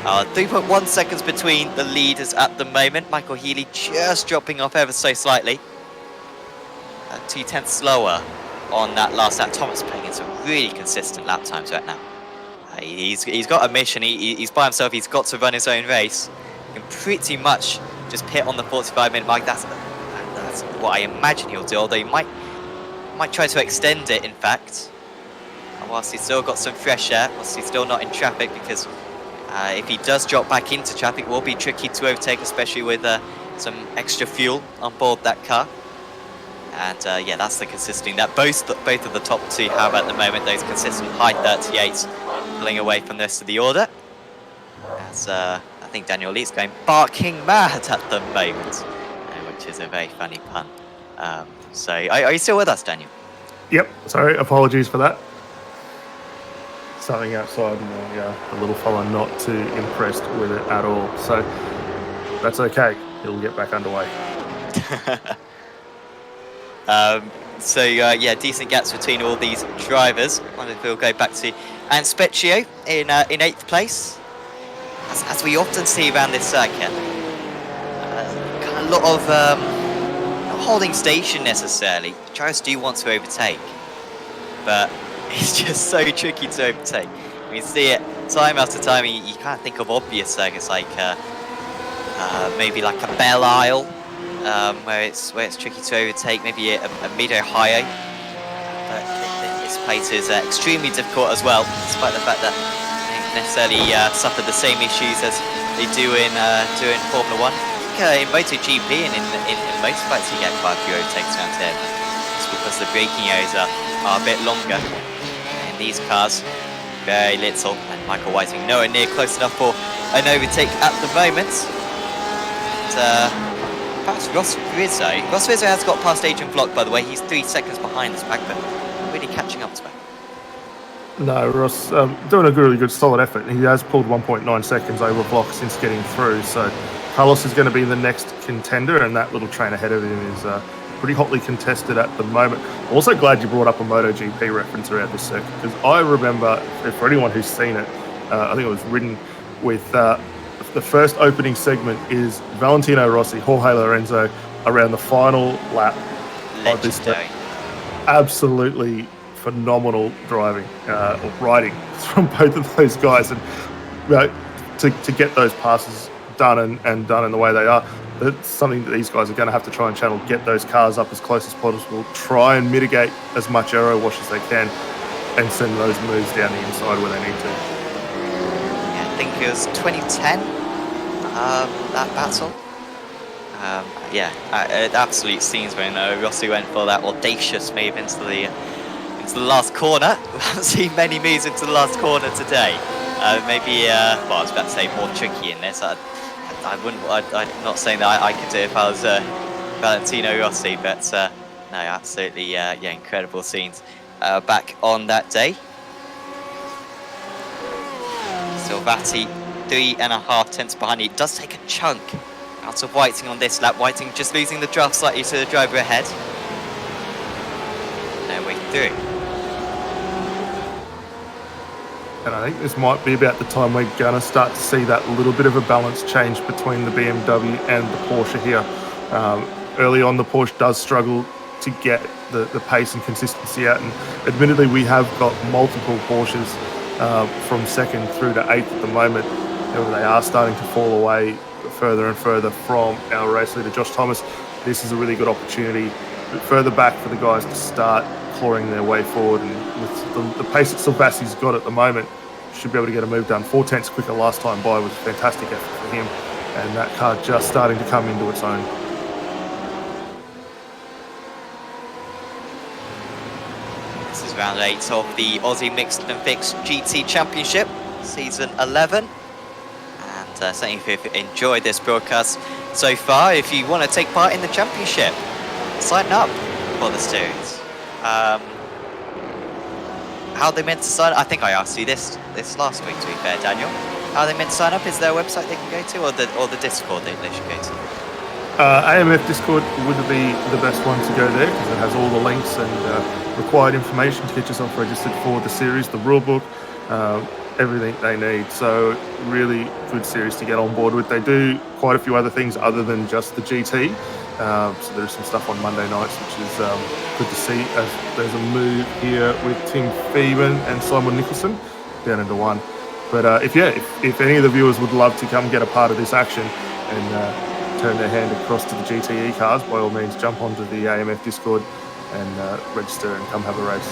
3.1 seconds between the leaders at the moment. Michael Healy just dropping off ever so slightly. 2 tenths slower on that last lap. Thomas playing in some really consistent lap times right now. He's got a mission. He's by himself. He's got to run his own race. He can pretty much just pit on the 45-minute mark. That's what I imagine he'll do, although he might try to extend it, in fact. And whilst he's still got some fresh air, whilst he's still not in traffic, because if he does drop back into traffic, it will be tricky to overtake, especially with some extra fuel on board that car. And yeah, that's the consistency that both of the top 2 have at the moment, those consistent high 38s, pulling away from the rest of the order. As I think Daniel Lee's going barking mad at the moment, which is a very funny pun. So, are you still with us, Daniel? Yep, sorry, apologies for that. Something outside, and the little fella not too impressed with it at all. So, that's okay. He'll get back underway. Yeah, decent gaps between all these drivers. I wonder if we'll go back to Specchio in 8th place, as we often see around this circuit. A lot of not holding station necessarily. Drivers do want to overtake, but it's just so tricky to overtake. We see it time after time. You can't think of obvious circuits like maybe like a Belle Isle, where it's tricky to overtake. Maybe a Mid-Ohio. But this place is extremely difficult as well, despite the fact that they don't necessarily suffer the same issues as they do in Formula One. In MotoGP and in motorbikes you get quite a few overtakes around here. It's because the braking areas are a bit longer. In these cars, very little. And Michael Whiting nowhere near close enough for an overtake at the moment. And, perhaps Ross Rizzo. Ross Rizzo has got past Adrian Vlok, by the way. He's 3 seconds behind this back, but really catching up to back. No, Ross doing a really good, solid effort. He has pulled 1.9 seconds over Vlok since getting through. So Carlos is going to be the next contender, and that little train ahead of him is pretty hotly contested at the moment. Also glad you brought up a MotoGP reference around this circuit, because I remember, for anyone who's seen it, I think it was ridden with the first opening segment is Valentino Rossi, Jorge Lorenzo around the final lap of this. Absolutely phenomenal driving or riding from both of those guys, and to get those passes done and done in the way they are, that's something that these guys are going to have to try and channel, get those cars up as close as possible, try and mitigate as much aero wash as they can, and send those moves down the inside where they need to. Yeah, I think it was 2010, that battle. Absolute scenes when Rossi went for that audacious move into the last corner. We haven't seen many moves into the last corner today. Maybe, I was about to say more tricky in this. I'm not saying that I could do it if I was Valentino Rossi, but no, absolutely, incredible scenes back on that day. Silvati 3.5 tenths behind. It does take a chunk out of Whiting on this lap. Whiting just losing the draft slightly to the driver ahead. No way through. And I think this might be about the time we're going to start to see that little bit of a balance change between the BMW and the Porsche here. Early on, the Porsche does struggle to get the pace and consistency out. And admittedly, we have got multiple Porsches from second through to 8th at the moment. They are starting to fall away further and further from our race leader, Josh Thomas. This is a really good opportunity further back for the guys to start clawing their way forward, and with the pace that Silvassi's got at the moment, should be able to get a move done. 4 tenths quicker last time by was a fantastic effort for him, and that car just starting to come into its own. This is round 8 of the Aussie Mixed and Fixed GT Championship, season 11. And certainly if you've enjoyed this broadcast so far, if you want to take part in the championship, sign up for the series. How are they meant to sign up? I think I asked you this last week, to be fair, Daniel. How are they meant to sign up? Is there a website they can go to, or the Discord they should go to? AMF Discord would be the best one to go there, because it has all the links and required information to get yourself registered for the series, the rulebook, everything they need. So really good series to get on board with. They do quite a few other things other than just the GT. So there's some stuff on Monday nights, which is good to see, as there's a move here with Tim Phoeben and Simon Nicholson down into one. But if any of the viewers would love to come get a part of this action and turn their hand across to the GTE cars, by all means jump onto the AMF Discord and register and come have a race.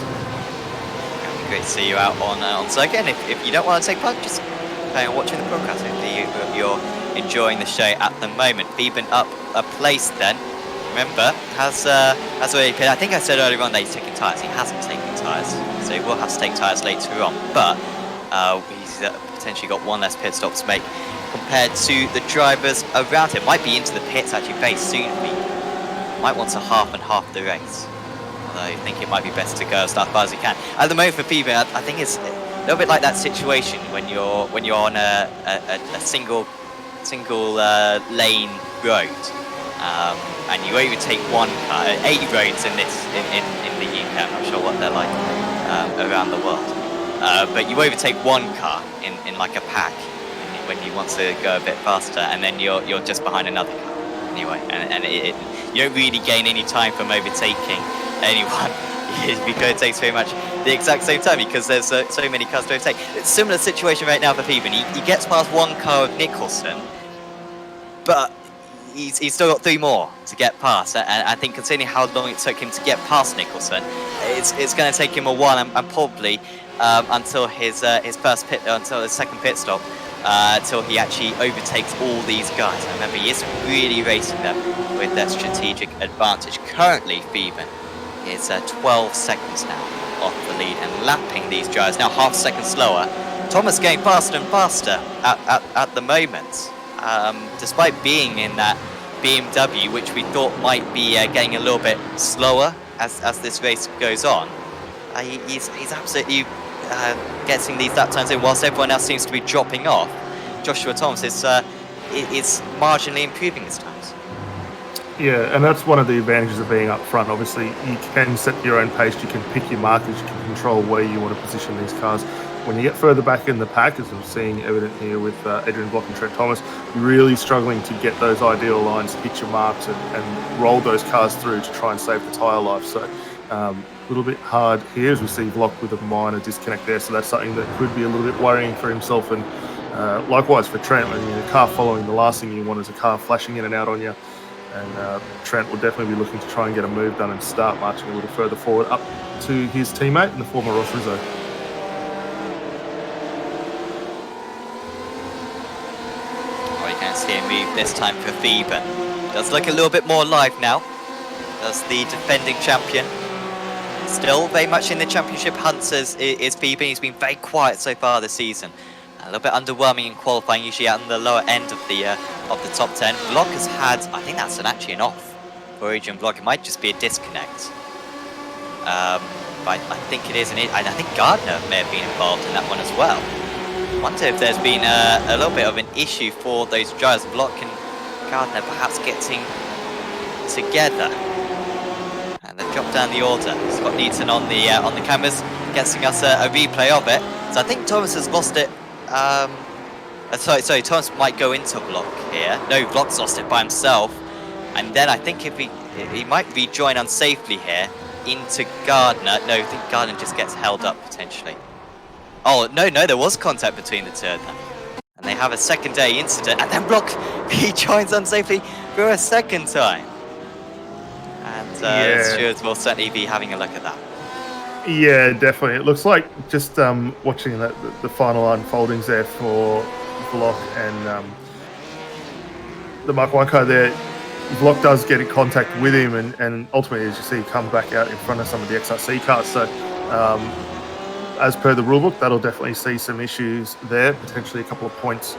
It'd be great to see you out on circuit. And if you don't want to take part, just play on watching the broadcast. If you're enjoying the show at the moment. Phoeben up a place then. Remember, has already pit. I think I said earlier on that he's taking tyres. He hasn't taken tyres, so he will have to take tyres later on. But he's potentially got one less pit stop to make compared to the drivers around him. Might be into the pits actually very soon. Might want to half and half the race. Although I think it might be better to go as far as he can. At the moment for Phoeben, I think it's a little bit like that situation when you're on a single single lane road, and you overtake one car. 8 roads in the UK. I'm not sure what they're like around the world, but you overtake one car in like a pack when you want to go a bit faster, and then you're just behind another car anyway, and you don't really gain any time from overtaking anyone. Because it takes very much the exact same time because there's so many cars to overtake. It's a similar situation right now for Phoeben. He gets past one car of Nicholson, but he's still got 3 more to get past. And I think considering how long it took him to get past Nicholson, it's going to take him a while and probably until his second pit stop, until he actually overtakes all these guys. I remember he is really racing them with that strategic advantage. Currently, Phoeben is 12 seconds now off the lead and lapping these drivers. Now half a second slower. Thomas going faster and faster at the moment. Despite being in that BMW, which we thought might be getting a little bit slower as this race goes on, he's absolutely getting these lap times in whilst everyone else seems to be dropping off. Joshua Thomas is marginally improving his times. Yeah, and that's one of the advantages of being up front. Obviously, you can set your own pace, you can pick your markers, you can control where you want to position these cars. When you get further back in the pack, as I'm seeing evident here with Adrian Block and Trent Thomas, you're really struggling to get those ideal lines, hit your marks, and roll those cars through to try and save the tyre life. So a little bit hard here as we see Block with a minor disconnect there. So that's something that could be a little bit worrying for himself. And likewise for Trent, when you're in a car following, the last thing you want is a car flashing in and out on you. And Trent will definitely be looking to try and get a move done and start marching a little further forward up to his teammate in the former Ross Rizzo. Oh, you can see him move this time for Phoeben. Does look a little bit more alive now. Does the defending champion. Still very much in the championship hunts is Phoeben. He's been very quiet so far this season. A little bit underwhelming in qualifying, usually out in the lower end of the top 10. Block has had, I think that's actually an off for Adrian Block. It might just be a disconnect. But I think it is, and I think Gardner may have been involved in that one as well. I wonder if there's been a little bit of an issue for those drivers. Block and Gardner perhaps getting together. And they've dropped down the order. Scott Newton on the cameras, getting us a replay of it. So I think Thomas has lost it. Sorry, Thomas might go into Block here. No, Block's lost it by himself. And then I think if he might rejoin unsafely here into Gardner. No, I think Gardner just gets held up potentially. Oh, no, there was contact between the two of them. And they have a secondary incident. And then Block rejoins unsafely for a second time. And stewards will certainly be having a look at that. Yeah, definitely. It looks like just watching the final unfoldings there for Block and the Mark 1 car there. Block does get in contact with him, and ultimately, as you see, he comes back out in front of some of the XRC cars. So, as per the rulebook, that'll definitely see some issues there. Potentially a couple of points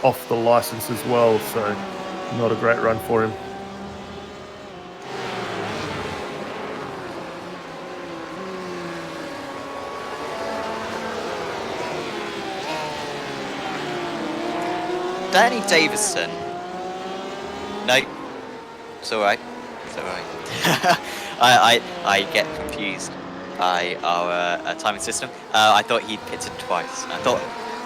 off the license as well. So, not a great run for him. Danny Davison. No, it's alright. It's alright. I get confused by our timing system. I thought he'd pitted twice. I thought,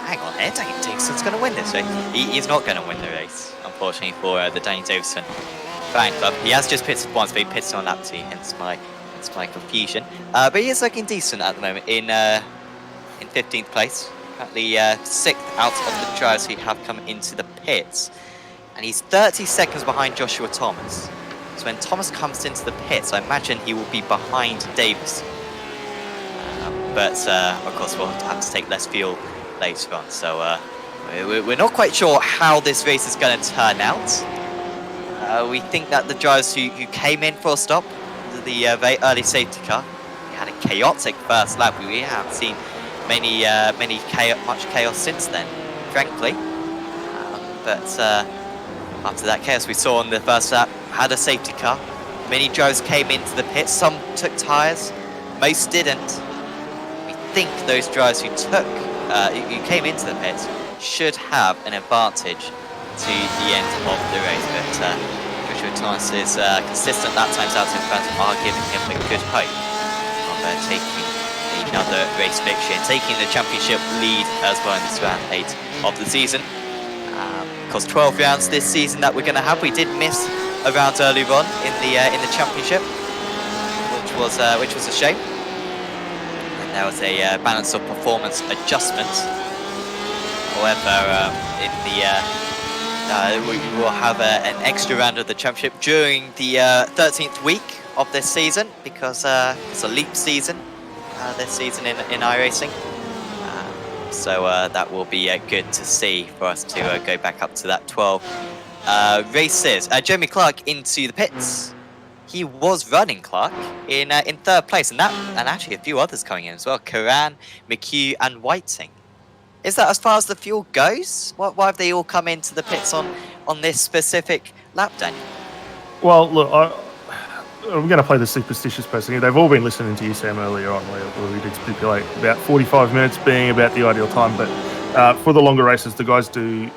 hang on here, Danny Davison's going to win this race. He's not going to win the race, unfortunately, for the Danny Davison fan club. He has just pitted once, but he pitted on lap 2, hence my confusion. But he is looking decent at the moment in 15th place. Currently 6th out of the drivers who have come into the pits. And he's 30 seconds behind Joshua Thomas. So when Thomas comes into the pits, I imagine he will be behind Davis. But of course we'll have to take less fuel later on. So we're not quite sure how this race is going to turn out. We think that the drivers who came in for a stop, the very early safety car, we had a chaotic first lap. We haven't seen much chaos since then, frankly. But after that chaos we saw on the first lap, had a safety car. Many drivers came into the pits. Some took tyres, most didn't. We think those drivers who came into the pits should have an advantage to the end of the race. But Joshua Thomas's consistent lap times out in front are giving him a good hope of taking another race victory and taking the championship lead as well in this round 8 of the season. Of course, 12 rounds this season that we're going to have. We did miss a round earlier on in the championship, which was a shame. And there was a balance of performance adjustment. However, we will have an extra round of the championship during the 13th week of this season, because it's a leap season this season in iRacing. So that will be good to see for us to go back up to that 12 races. Jeremy Clark into the pits. He was running, Clark, in third place, and actually a few others coming in as well. Karan, McHugh, and Whiting. Is that as far as the fuel goes? Why have they all come into the pits on this specific lap, Daniel? Well, look, I'm going to play the superstitious person here. They've all been listening to you, Sam, earlier on, where we did stipulate about 45 minutes being about the ideal time. But for the longer races, the guys do,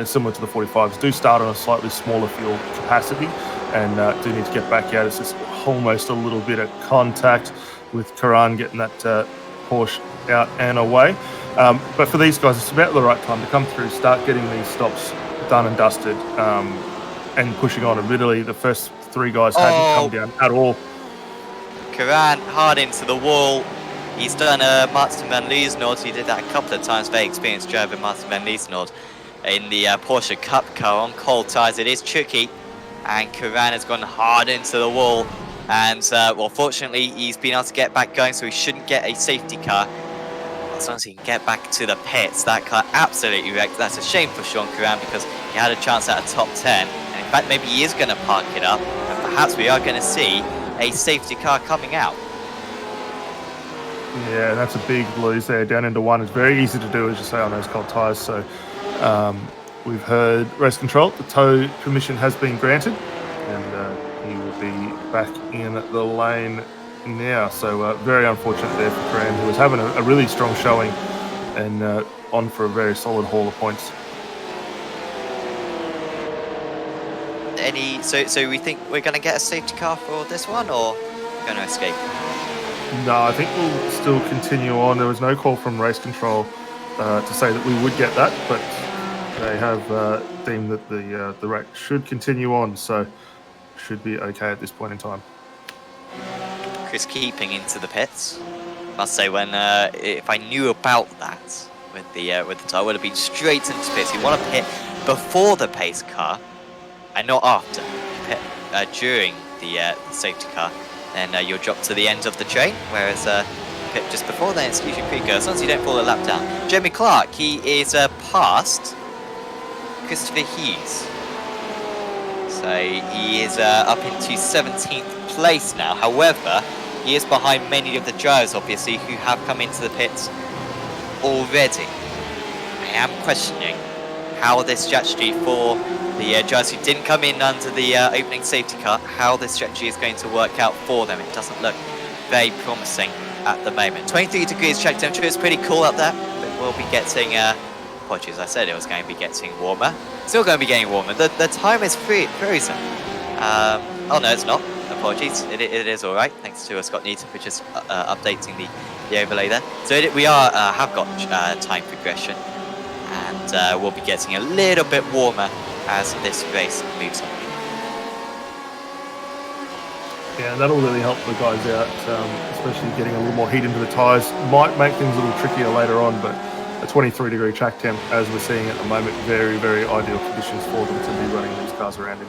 similar to the 45s, do start on a slightly smaller fuel capacity and do need to get back out. It's just almost a little bit of contact with Karan getting that Porsche out and away. But for these guys, it's about the right time to come through, start getting these stops done and dusted, and pushing on. Admittedly, the first 3 guys hadn't come down at all. Karan hard into the wall. He's done a Martin van Liesnoord. He did that a couple of times. Very experienced driver, Martin van Liesnoord, in the Porsche Cup car on cold tyres. It is tricky, and Karan has gone hard into the wall. And well, fortunately, he's been able to get back going, so he shouldn't get a safety car. As long as he can get back to the pits, that car absolutely wrecked. That's a shame for Sean Karan, because he had a chance at a top 10. And in fact, maybe he is going to park it up. And perhaps we are going to see a safety car coming out. Yeah, that's a big lose there, down into 1. It's very easy to do, as you say, on those cold tyres. So we've heard race control. The tow permission has been granted, and he will be back in the lane now. So very unfortunate there for Karan, who was having a really strong showing and on for a very solid haul of points. So we think we're going to get a safety car for this one, or going to escape? No, I think we'll still continue on. There was no call from race control to say that we would get that, but they have deemed that the race should continue on, so should be okay at this point in time. Chris Keeping into the pits. Must say, when if I knew about that with the tie, I would have been straight into pits. You want to pit before the pace car and not after. Pit during the safety car, then you'll drop to the end of the train. Whereas pit just before, then it's usually pretty good, as long as you don't fall a lap down. Jeremy Clark, he is past Christopher Hughes, so he is up into 17th place now. However, he is behind many of the drivers, obviously, who have come into the pits already. I am questioning how this strategy for the drivers who didn't come in under the opening safety car, how this strategy is going to work out for them. It doesn't look very promising at the moment. 23 degrees track temperature is pretty cool up there, but we'll be getting, apologies, I said it was going to be getting warmer. Still going to be getting warmer. The time is frozen. Oh no, it's not. Apologies, it is all right. Thanks to Scott Neaton for just updating the overlay there. So we have got time progression, and we'll be getting a little bit warmer as this race moves on. Yeah, and that'll really help the guys out, especially getting a little more heat into the tyres. Might make things a little trickier later on, but a 23-degree track temp, as we're seeing at the moment, very, very ideal conditions for them to be running these cars around in.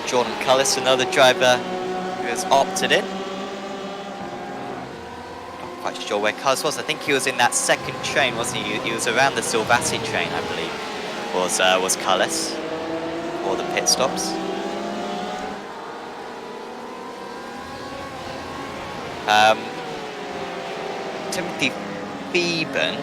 Jordan Cullis, another driver who has opted in. Not quite sure where Cullis was. I think he was in that second train, wasn't he? He was around the Silvati train, I believe, was Cullis for the pit stops. Timothy Beeben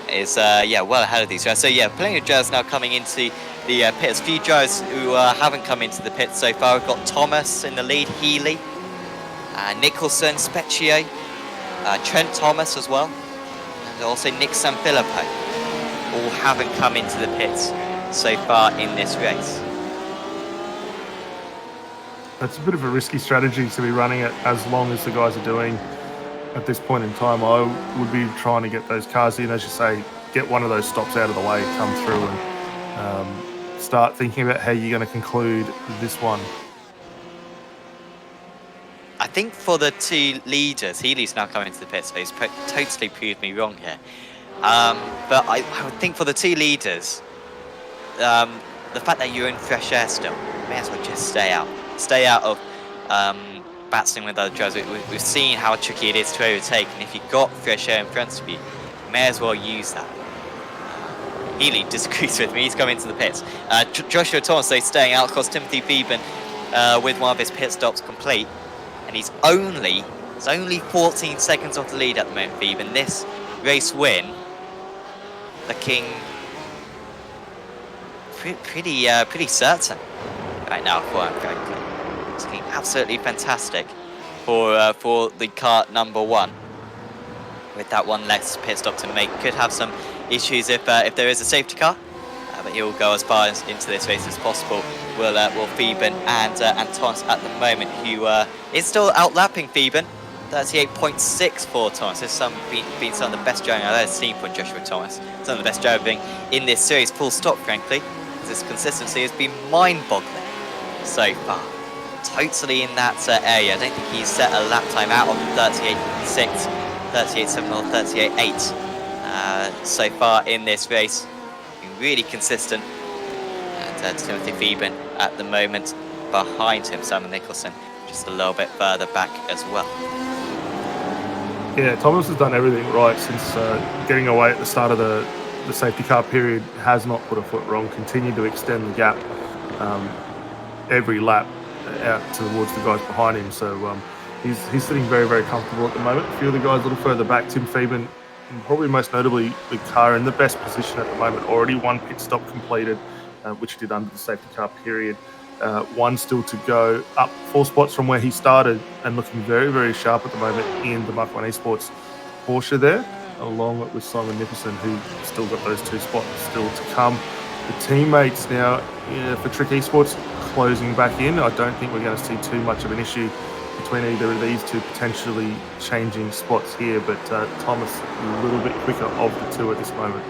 is well ahead of these guys. So yeah, plenty of drivers now coming into the pits. A few drivers who haven't come into the pits so far. We've got Thomas in the lead, Healy, Nicholson, Specchio, Trent Thomas as well. also Nick Sanfilippo, all haven't come into the pits so far in this race. That's a bit of a risky strategy to be running it as long as the guys are doing at this point in time. I would be trying to get those cars in, as you say, get one of those stops out of the way, come through and start thinking about how you're going to conclude this one. I think for the two leaders, Healy's now coming to the pit, so he's totally proved me wrong here. But I would think for the two leaders, the fact that you're in fresh air still, may as well just stay out. Stay out of battling with other drivers. We've seen how tricky it is to overtake, and if you've got fresh air in front of you, you may as well use that. Healy disagrees with me, he's coming into the pits. Joshua Thomas, though, staying out, of course, Timothy Beeben with one of his pit stops complete. And he's only 14 seconds off the lead at the moment, Beeben. This race win, looking pretty certain right now for him, frankly. It's looking absolutely fantastic for the car number one. With that one less pit stop to make, could have some issues if there is a safety car, but he'll go as far into this race as possible. Will Beeben and Thomas at the moment, who is still outlapping Beeben. 38.6 for Thomas. This has been some of the best driving I've ever seen for Joshua Thomas. Some of the best driving in this series, full stop, frankly. This consistency has been mind-boggling so far. Totally in that area. I don't think he's set a lap time out of 38.6, 38.7 or 38.8 so far in this race. Been really consistent. And Timothy Beeben at the moment behind him, Simon Nicholson just a little bit further back as well. Yeah, Thomas has done everything right since getting away at the start of the safety car period. Has not put a foot wrong, continued to extend the gap every lap out towards the guys behind him. So he's sitting very, very comfortable at the moment. A few of the guys a little further back, Tim Beeben, probably most notably the car in the best position at the moment. Already one pit stop completed, which he did under the safety car period. One still to go, up 4 spots from where he started, and looking very, very sharp at the moment in the Mach 1 Esports Porsche there, along with Simon Nicholson, who still got those 2 spots still to come. The teammates now for Trick Esports closing back in. I don't think we're going to see too much of an issue between either of these two potentially changing spots here, but Thomas a little bit quicker of the two at this moment.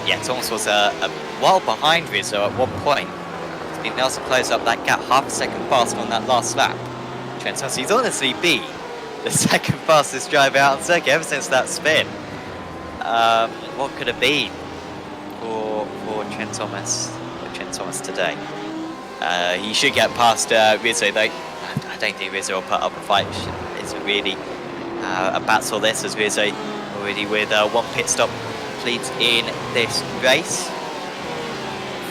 Yeah, Thomas was a while behind Rizzo at one point. He's been able to close up that gap half a second faster on that last lap. Trent Thomas, he's honestly been the second fastest driver out on circuit ever since that spin. What could it be for Trent Thomas today? He should get past Rizzo, though. I don't think Rizzo will put up a fight. It's really a battle this, as Rizzo already with one pit stop complete in this race.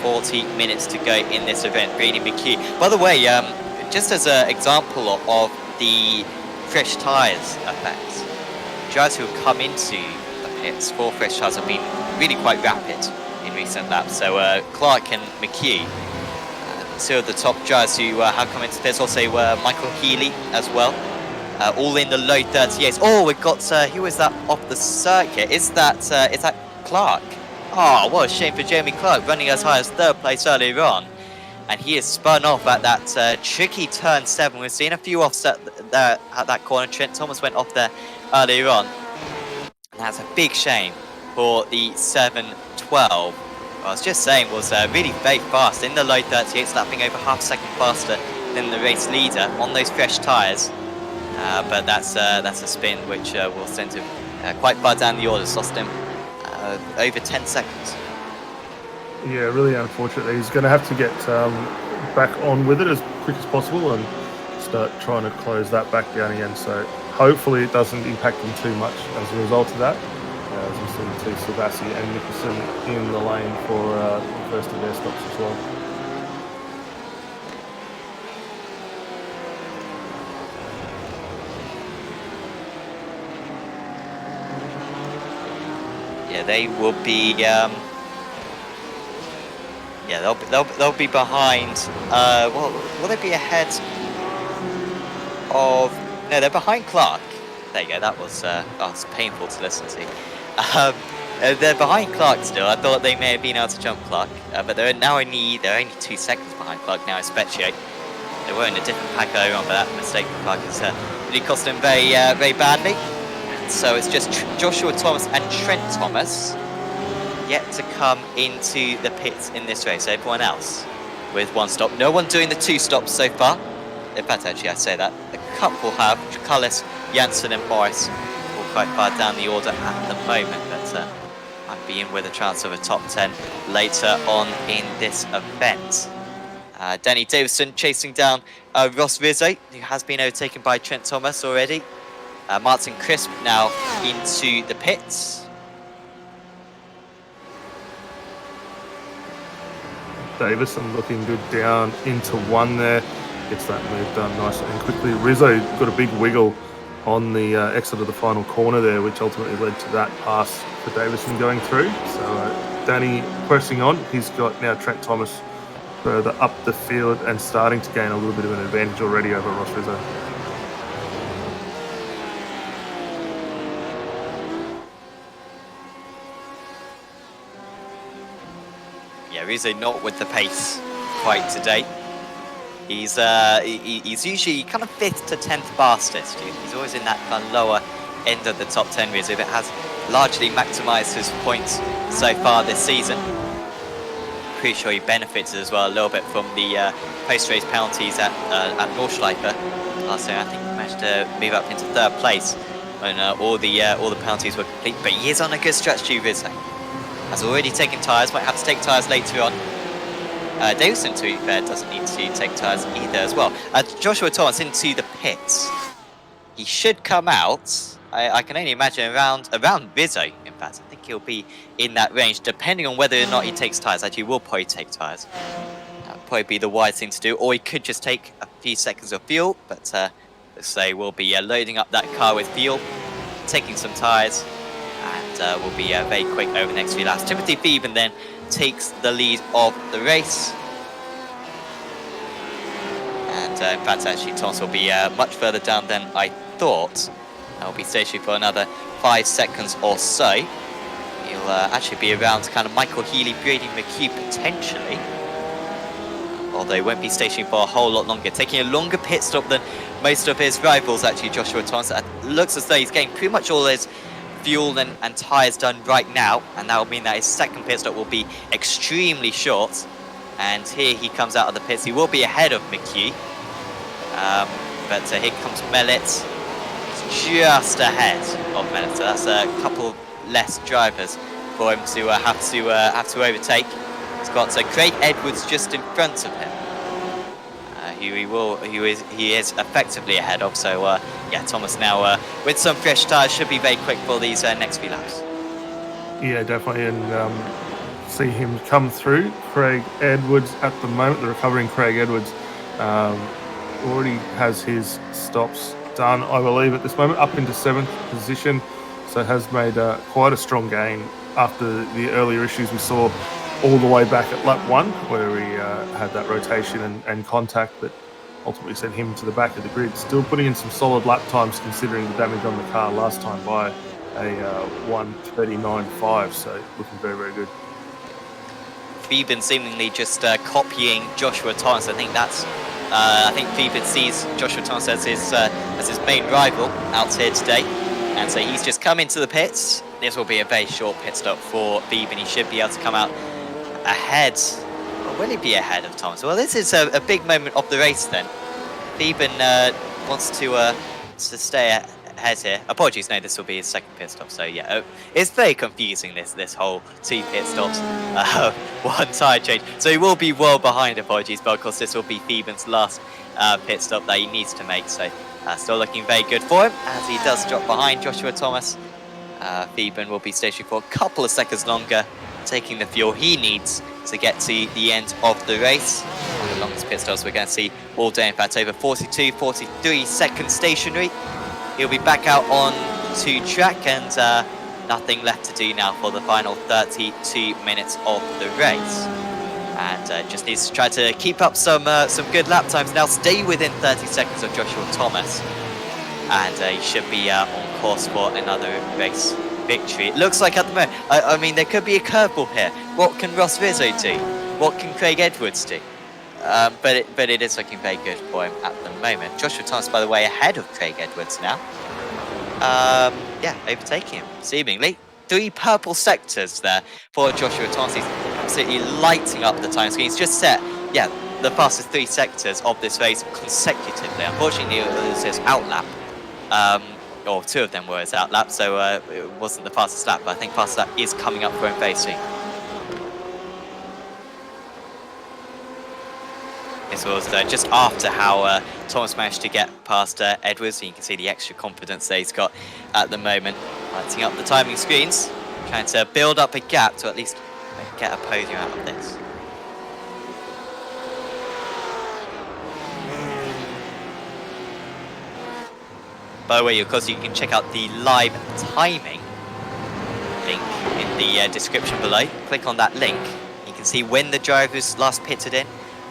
40 minutes to go in this event. Brady McHugh. By the way, just as an example of the fresh tyres effect, drivers who have come into the pits for fresh tyres have been really quite rapid in recent laps. So Clark and McHugh, two of the top drivers who have come into the pits, also Michael Healy as well. All in the low 38s. Oh, we've got who is that off the circuit? Is that Clark? Oh, what a shame for Jamie Clark, running as high as 3rd place earlier on, and he is spun off at that tricky turn 7. We've seen a few offset there at that corner. Trent Thomas went off there earlier on. And that's a big shame for the 712. I was just saying, was really very fast in the low 38s, lapping over half a second faster than the race leader on those fresh tyres. But that's a spin which will send him quite far down the order. Lost him over 10 seconds. Yeah, really unfortunate. He's going to have to get back on with it as quick as possible and start trying to close that back down again. So hopefully it doesn't impact him too much as a result of that. As we see Savassi and Nicholson in the lane for the first of their stops as well. Yeah, they will be. They'll be behind. Will they be ahead of No, they're behind Clark. There you go. That was painful to listen to. They're behind Clark still. I thought they may have been able to jump Clark, but they're only 2 seconds behind Clark now. Especially, they were in a different pack earlier on, but that mistake from Clark has really cost him very badly. So it's just Joshua Thomas and Trent Thomas yet to come into the pits in this race. Everyone else with 1 stop. No one doing the 2 stops so far. In fact, actually, I say that. A couple have. Cullis, Janssen and Morris all quite far down the order at the moment. But might be in with a chance of a top 10 later on in this event. Danny Davison chasing down Ross Rizzo, who has been overtaken by Trent Thomas already. Martin Crisp now into the pits. Davison looking good down into 1 there. Gets that move done nicely and quickly. Rizzo got a big wiggle on the exit of the final corner there, which ultimately led to that pass for Davison going through. So Danny pressing on. He's got now Trent Thomas further up the field and starting to gain a little bit of an advantage already over Ross Rizzo. Yeah, Rizzo not with the pace quite today. He's usually kind of 5th to 10th fastest. He's always in that kind of lower end of the top 10 Rizzo, but has largely maximised his points so far this season. Pretty sure he benefited as well a little bit from the post-race penalties at Nordschleife last year. I think he managed to move up into 3rd place when all the penalties were complete. But he is on a good strategy, Rizzo. Has already taken tyres, might have to take tyres later on. Davison, to be fair, doesn't need to take tyres either as well. Joshua Thomas into the pits. He should come out, I can only imagine, around Rizzo, in fact. I think he'll be in that range, depending on whether or not he takes tyres. Actually, he will probably take tyres. That would probably be the wise thing to do. Or he could just take a few seconds of fuel, but let's say we'll be loading up that car with fuel, taking some tyres, and we'll be very quick over the next few laps. Timothy Phoeben then takes the lead of the race. And in fact, actually, Thomas will be much further down than I thought. He'll be stationary for another 5 seconds or so. He'll actually be around kind of Michael Healy, Brady McHugh potentially. Although he won't be stationary for a whole lot longer. Taking a longer pit stop than most of his rivals, actually, Joshua Thomas. It looks as though he's getting pretty much all his fuel and tyres done right now, and that will mean that his 2nd pit stop will be extremely short. And here he comes out of the pits. He will be ahead of McHugh, but here comes Mellett. He's just ahead of Mellett, so that's a couple less drivers for him to have to overtake. He's got Craig Edwards just in front of him, he is effectively ahead of. So yeah, Thomas now with some fresh tyres should be very quick for these next few laps. Yeah, definitely, and see him come through. Craig Edwards at the moment, the recovering Craig Edwards, already has his stops done, I believe, at this moment, up into 7th position. So has made quite a strong gain after the earlier issues we saw all the way back at lap 1, where he had that rotation and contact that ultimately sent him to the back of the grid. Still putting in some solid lap times considering the damage on the car last time by a 1:39.5, so looking very, very good. Phoeben seemingly just copying Joshua Thomas. I think Phoeben sees Joshua Thomas as his main rival out here today, and so he's just come into the pits. This will be a very short pit stop for Phoeben. He should be able to come out ahead. Or will he be ahead of Thomas? Well, this is a big moment of the race then. Phoeben wants to stay ahead here. Apologies, no, this will be his 2nd pit stop. So yeah, it's very confusing, this whole 2 pit stops, 1 tyre change. So he will be well behind, apologies, but of course this will be Phoeben's last pit stop that he needs to make. So still looking very good for him as he does drop behind Joshua Thomas. Phoeben will be stationary for a couple of seconds longer, taking the fuel he needs to get to the end of the race. One of the longest pit stops we're going to see all day, in fact, over 43 seconds stationary. He'll be back out on to track, and nothing left to do now for the final 32 minutes of the race. And just needs to try to keep up some good lap times now, stay within 30 seconds of Joshua Thomas. and he should be on course for another race victory. It looks like at the moment, I mean, there could be a curveball here. What can Ross Rizzo do? What can Craig Edwards do? But it is looking very good for him at the moment. Joshua Thomas, by the way, ahead of Craig Edwards now. Yeah, overtaking him, seemingly. 3 purple sectors there for Joshua Thomas. He's absolutely lighting up the time screen. He's just set, yeah, the fastest 3 sectors of this race consecutively. Unfortunately, it was his outlap. Or 2 of them were his outlap, so it wasn't the fastest lap, but I think fastest lap is coming up for him very soon. This was just after how Thomas managed to get past Edwards, so you can see the extra confidence that he's got at the moment. Lighting up the timing screens, trying to build up a gap to at least get a podium out of this. By the way, of course, you can check out the live timing link in the description below. Click on that link. You can see when the drivers last pitted in,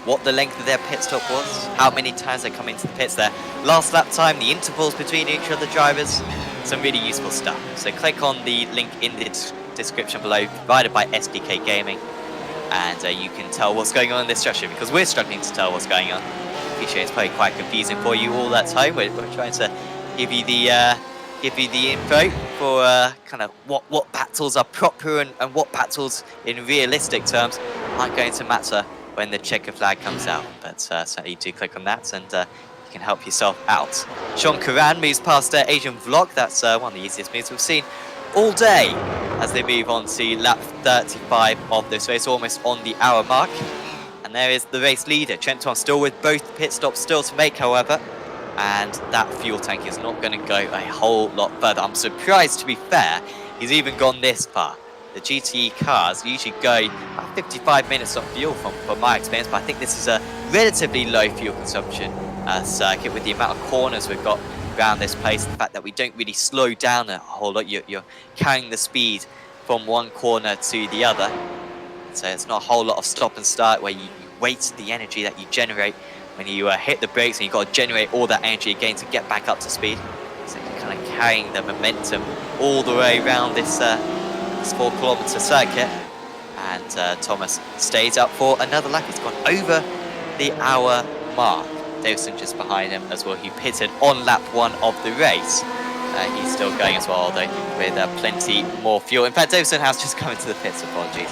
what the length of their pit stop was, how many times they come into the pits there, last lap time, the intervals between each of the drivers, some really useful stuff. So click on the link in the description below, provided by SDK Gaming, and you can tell what's going on in this structure, because we're struggling to tell what's going on. I appreciate it's probably quite confusing for you all that time. We're trying to give you the info for kind of what battles are proper and what battles in realistic terms aren't going to matter when the checker flag comes out, but certainly do click on that and you can help yourself out. Sean Karan moves past Asian Vlog. That's one of the easiest moves we've seen all day as they move on to lap 35 of this race, almost on the hour mark. And there is the race leader, Trent Thomas, still with both pit stops still to make, however, and that fuel tank is not going to go a whole lot further. I'm surprised, to be fair, he's even gone this far. The GTE cars usually go about 55 minutes of fuel from my experience, but I think this is a relatively low fuel consumption circuit with the amount of corners we've got around this place, the fact that we don't really slow down a whole lot. You're carrying the speed from one corner to the other, so it's not a whole lot of stop and start where you waste the energy that you generate when you hit the brakes, and you've got to generate all that energy again to get back up to speed. So you're kind of carrying the momentum all the way around this 4-kilometre circuit, and Thomas stays up for another lap. He's gone over the hour mark. Davison just behind him as well. He pitted on lap 1 of the race. He's still going as well, though, with plenty more fuel. In fact, Davison has just come into the pits, apologies.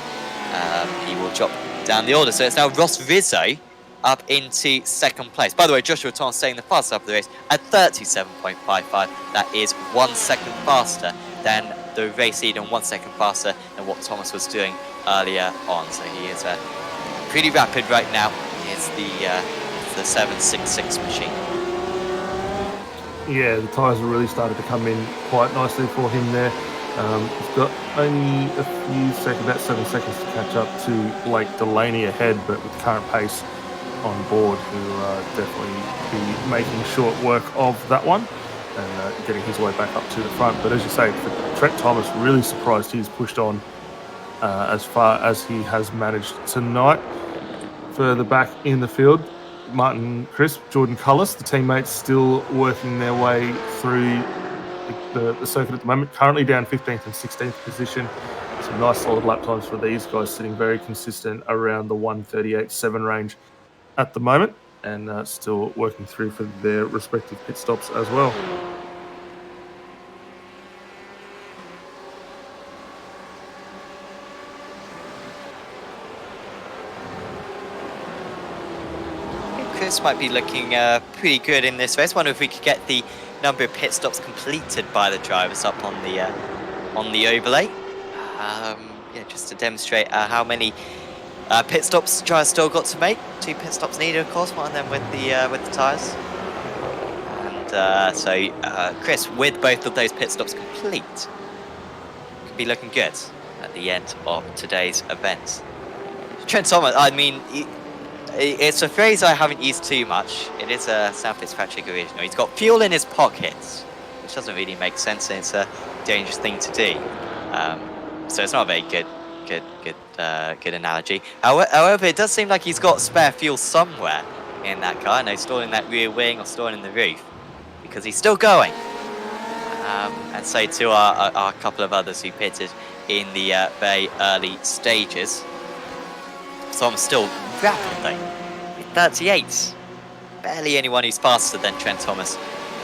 He will drop down the order. So it's now Ross Rizzo up into 2nd place. By the way, Joshua Thomas staying the fastest up of the race at 37.55. That is 1 second faster than the race leader and 1 second faster than what Thomas was doing earlier on. So he is pretty rapid right now. He is the 766 machine. Yeah, the tyres have really started to come in quite nicely for him there. He's got only a few seconds, about 7 seconds to catch up to Blake Delaney ahead, but with current pace on board, who definitely be making short work of that one and getting his way back up to the front. But as you say, for Trent Thomas, really surprised he's pushed on as far as he has managed tonight. Further back in the field, Martin Crisp, Jordan Cullis, the teammates still working their way through the circuit at the moment, currently down 15th and 16th position. Some nice solid lap times for these guys, sitting very consistent around the 1:38.7 range at the moment, and still working through for their respective pit stops as well. Chris might be looking pretty good in this race. Wonder if we could get the number of pit stops completed by the drivers up on the overlay. Yeah, just to demonstrate how many pit stops drivers still got to make. 2 pit stops needed, of course, one of them with the tyres. And so Chris, with both of those pit stops complete, could be looking good at the end of today's event. Trent Thomas, I mean, it's a phrase I haven't used too much. It is a Sam Fitzpatrick original. He's got fuel in his pockets, which doesn't really make sense, and it's a dangerous thing to do. So it's not a very good analogy. However, it does seem like he's got spare fuel somewhere in that car. I know, stored in that rear wing or stored in the roof. because he's still going. And so too are a couple of others who pitted in the very early stages. So I'm still rapid though, with 38. Barely anyone who's faster than Trent Thomas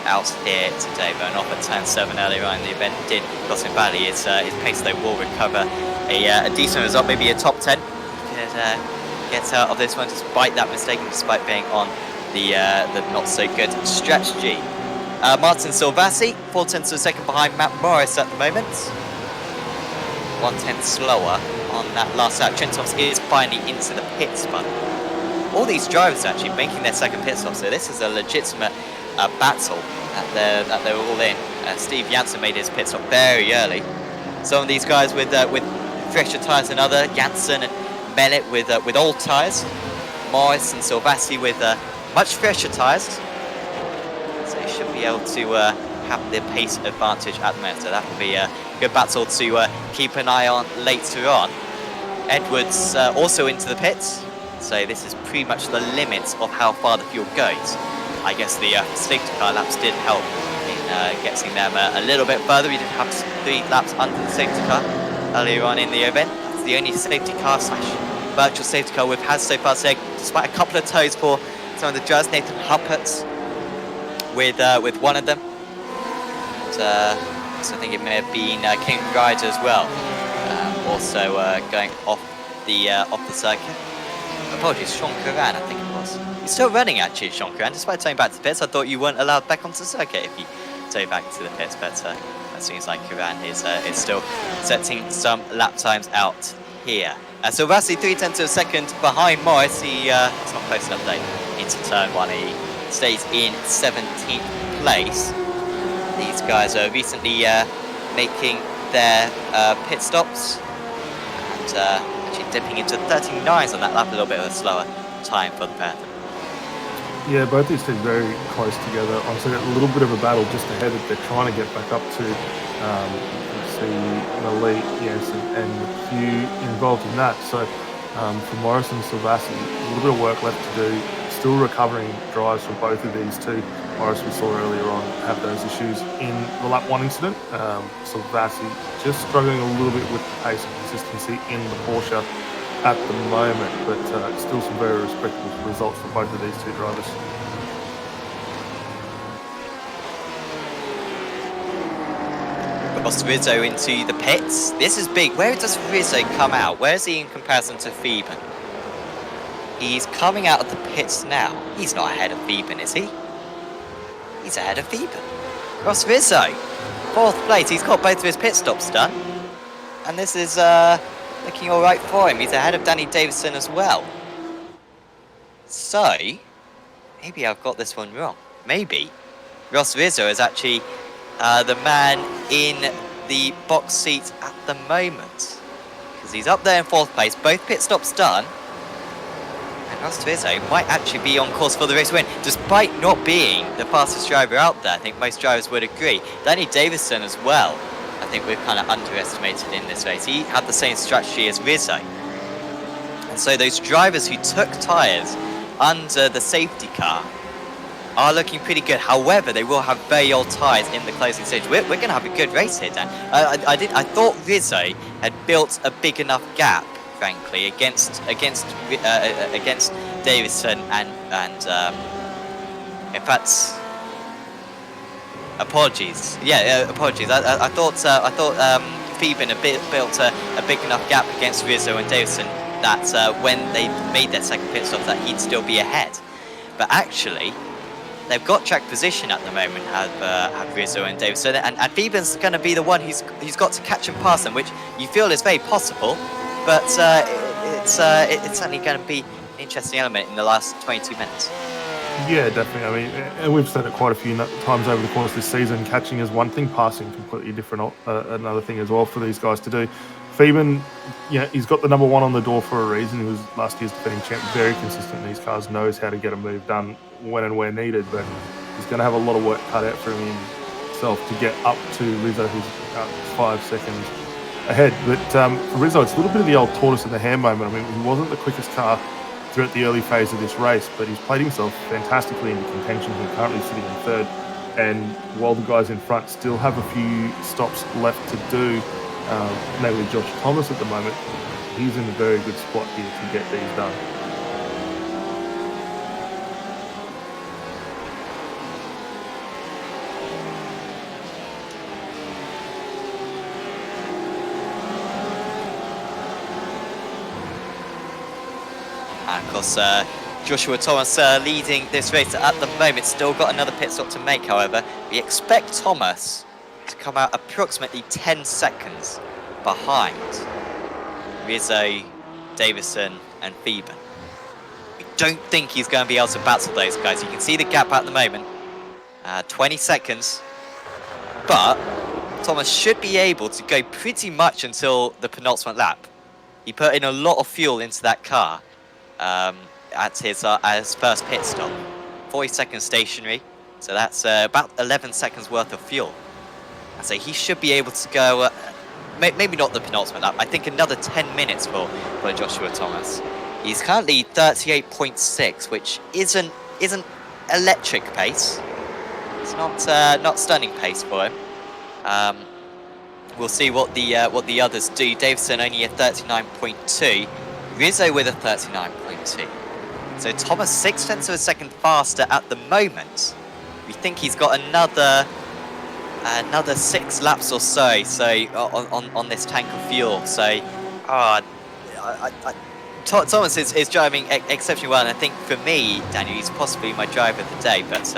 out here today, but off at turn 7 earlier on in the event did cost him badly. His pace though will recover a decent result, maybe a top 10. Could get out of this one despite that mistake and despite being on the not so good strategy. Martin Silvassi, 4/10 of a second behind Matt Morris at the moment. 1/10 slower on that last lap. Trent Thomas is finally into the pits, but all these drivers actually making their second pit stop, so this is a legitimate battle that they're all in. Steve Janssen made his pit stop very early. Some of these guys with fresher tyres than other, Janssen and Mellet with old tyres. Morris and Silvassi with much fresher tyres. So they should be able to have the pace advantage at the moment. So that will be a good battle to keep an eye on later on. Edwards also into the pits. So this is pretty much the limit of how far the fuel goes. I guess the safety car laps did help in getting them a little bit further. We did have 3 laps under the safety car earlier on in the event. That's the only safety car / virtual safety car we've had so far today, despite a couple of toes for some of the drivers. Nathan Huppert with one of them. So I think it may have been King Ryder as well, also going off the circuit. Apologies, Sean Curran, I think it was. He's still running actually, Sean Curran, despite towing back to the pits. I thought you weren't allowed back onto the circuit if you tow back to the pits, but it seems like Curran is still setting some lap times out here. So Vassi 3/10 of a second behind Morris. He's not close enough though into turn 1. He stays in 17th place. These guys are recently making their pit stops and actually dipping into 39s on that lap, a little bit of a slower time for the pair of them. Yeah, both these teams very close together. Honestly, a little bit of a battle just ahead that they're trying to get back up to. You see Malik, yes, and Hugh involved in that. So for Morris and Silvassi, a little bit of work left to do. Still recovering drives from both of these two. Morris, we saw earlier on, have those issues in the lap 1 incident. Silvassi just struggling a little bit with the pace and consistency in the Porsche at the moment, but still some very respectable results for both of these two drivers. Ross Rizzo into the pits. This is big. Where does Rizzo come out? Where is he in comparison to Fieben? He's coming out of the pits now. He's not ahead of Fieben, is he? He's ahead of Fieben. Ross Rizzo, 4th place. He's got both of his pit stops done. And this is looking all right for him. He's ahead of Danny Davison as well. So, maybe I've got this one wrong. Maybe Ross Rizzo is actually the man in the box seat at the moment. Because he's up there in 4th place, both pit stops done. And Ross Rizzo might actually be on course for the race win, despite not being the fastest driver out there. I think most drivers would agree. Danny Davison as well, I think we've kind of underestimated in this race. He had the same strategy as Rizzo. And so those drivers who took tyres under the safety car are looking pretty good. However, they will have very old tyres in the closing stage. We're going to have a good race here, Dan. I thought Rizzo had built a big enough gap, frankly, against Davison and in fact, apologies. Yeah, apologies. I thought Fieben had built a big enough gap against Rizzo and Davison that when they made their second pit stop, that he'd still be ahead. But actually, they've got track position at the moment, have Rizzo and Davison, and Fieben's going to be the one who's got to catch and pass them, which you feel is very possible. But it's certainly going to be an interesting element in the last 22 minutes. Yeah, definitely. I mean, and we've said it quite a few times over the course of this season. Catching is one thing, passing completely different, another thing as well for these guys to do. Fieben, yeah, he's got the number 1 on the door for a reason. He was last year's defending champ, very consistent in these cars, knows how to get a move done when and where needed, but he's going to have a lot of work cut out for himself to get up to Rizzo, who's about 5 seconds ahead. But for Rizzo, it's a little bit of the old tortoise in the hare moment. I mean, he wasn't the quickest car throughout the early phase of this race, but he's played himself fantastically into contention. He's currently sitting in 3rd and while the guys in front still have a few stops left to do, namely Josh Thomas at the moment, he's in a very good spot here to get these done. And of course, Joshua Thomas leading this race at the moment. Still got another pit stop to make, however. We expect Thomas to come out approximately 10 seconds behind Rizzo, Davison and Phoeben. We don't think he's going to be able to battle those guys. You can see the gap at the moment. 20 seconds. But Thomas should be able to go pretty much until the penultimate lap. He put in a lot of fuel into that car. At his first pit stop. 40 seconds stationary, so that's about 11 seconds worth of fuel. And so he should be able to go, maybe not the penultimate lap, I think another 10 minutes for Joshua Thomas. He's currently 38.6, which isn't electric pace. It's not stunning pace for him. We'll see what the others do. Davison only a 39.2. Rizzo with a 39.2. So Thomas 0.6 of a second faster at the moment. We think he's got another 6 laps or so on this tank of fuel. So Thomas is driving exceptionally well, and I think for me, Daniel, he's possibly my driver of the day, but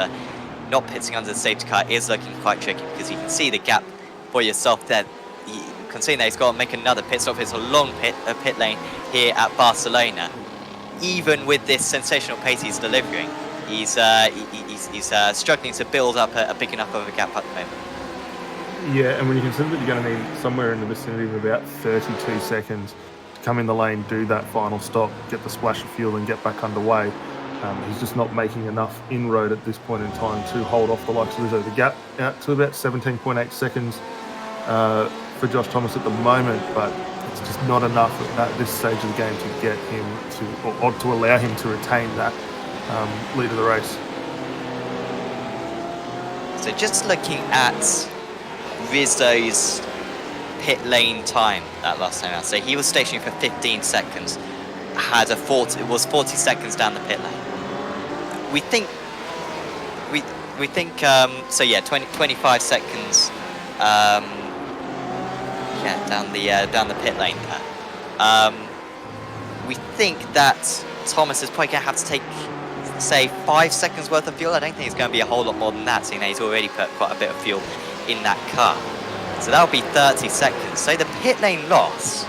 not pitting under the safety car is looking quite tricky because you can see the gap for yourself there. You can see that he's got to make another pit stop. It's a long pit lane here at Barcelona. Even with this sensational pace he's delivering, he's struggling to build up a big enough of a gap at the moment. Yeah, and when you consider that you're going to need somewhere in the vicinity of about 32 seconds to come in the lane, do that final stop, get the splash of fuel and get back underway, he's just not making enough inroad at this point in time to hold off the likes of Rizzo. The gap out to about 17.8 seconds for Josh Thomas at the moment, but it's just not enough at this stage of the game to get him or to allow him to retain that lead of the race. So just looking at Rizzo's pit lane time that last time out. So he was stationary for 15 seconds. It was 40 seconds down the pit lane. We think so yeah, 25 seconds down the pit lane there. We think that Thomas is probably going to have to take, say, 5 seconds worth of fuel. I don't think it's going to be a whole lot more than that, seeing that he's already put quite a bit of fuel in that car. So that'll be 30 seconds. So the pit lane loss,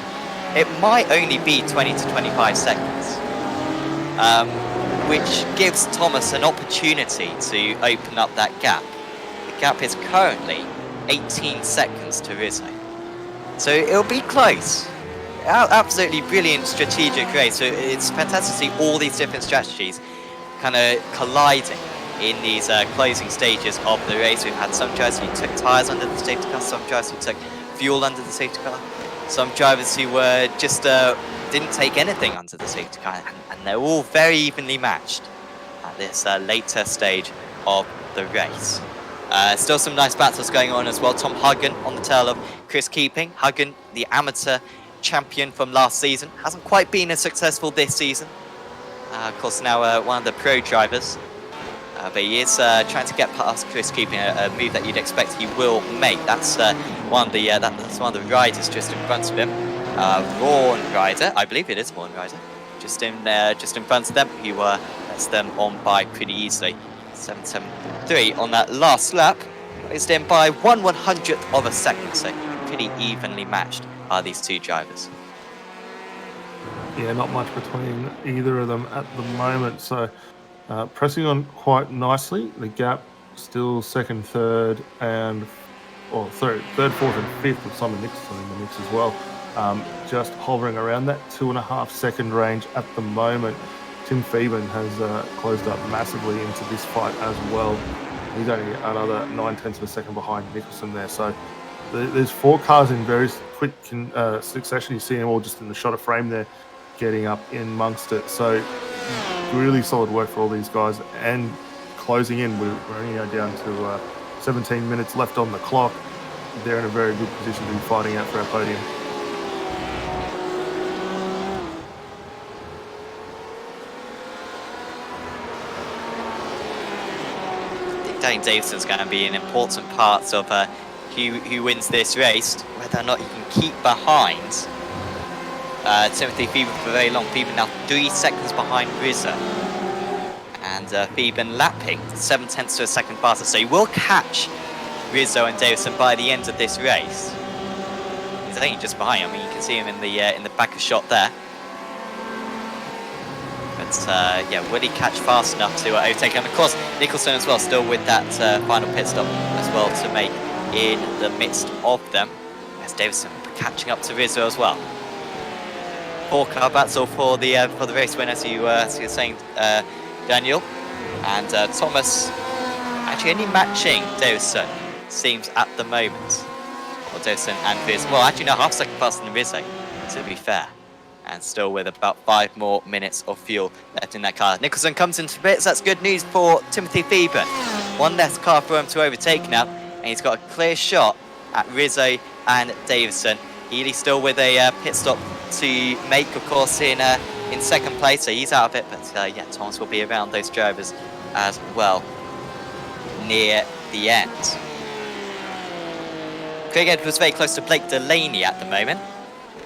it might only be 20 to 25 seconds, which gives Thomas an opportunity to open up that gap. The gap is currently 18 seconds to Rizzo. So it'll be close. Absolutely brilliant strategic race. So it's fantastic to see all these different strategies kind of colliding in these closing stages of the race. We've had some drivers who took tyres under the safety car, some drivers who took fuel under the safety car, some drivers who were just didn't take anything under the safety car, and they're all very evenly matched at this later stage of the race. Still some nice battles going on as well. Tom Huggan on the tail of Chris Keeping. Huggan, the amateur champion from last season, hasn't quite been as successful this season. Of course, now one of the pro drivers, but he is trying to get past Chris Keeping, a move that you'd expect he will make. That's one of the riders just in front of him. Vaughan rider, I believe it is Vaughan rider, just in front of them. He lets them on by pretty easily. 7.73 on that last lap. Is in by 1/100th of a second, so pretty evenly matched are these two drivers. Yeah, not much between either of them at the moment. So pressing on quite nicely. The gap still second, third, third, fourth, and fifth with Simon Nixon in the mix as well. Just hovering around that 2.5 second range at the moment. Tim Phoeben has closed up massively into this fight as well. He's only another 9/10 of a second behind Nicholson there. So there's 4 cars in very quick succession. You see them all just in the shot of frame there, getting up in amongst it. So really solid work for all these guys. And closing in, we're only down to 17 minutes left on the clock. They're in a very good position to be fighting out for our podium. Danny Davison's going to be an important part of who wins this race, whether or not he can keep behind Timothy Phoeben for very long. Phoeben now 3 seconds behind Rizzo. And Phoeben lapping 7/10 to a second faster. So he will catch Rizzo and Davison by the end of this race. He's only just behind. I mean, you can see him in the back shot there. But yeah, will he catch fast enough to overtake him? And of course, Nicholson as well, still with that final pit stop as well to make in the midst of them. As Davison catching up to Rizzo as well. 4-car battle for the race win, as you were saying, Daniel. And Thomas actually only matching Davison, seems at the moment. Or Davison and Rizzo. Well, actually no, half a second faster than Rizzo, to be fair. And still with about 5 more minutes of fuel left in that car. Nicholson comes into pits. That's good news for Timothy Phoeben. 1 less car for him to overtake now. And he's got a clear shot at Rizzo and Davison. Healy still with a pit stop to make, of course, in second place. So he's out of it. But yeah, Thomas will be around those drivers as well near the end. Craig Edwards very close to Blake Delaney at the moment.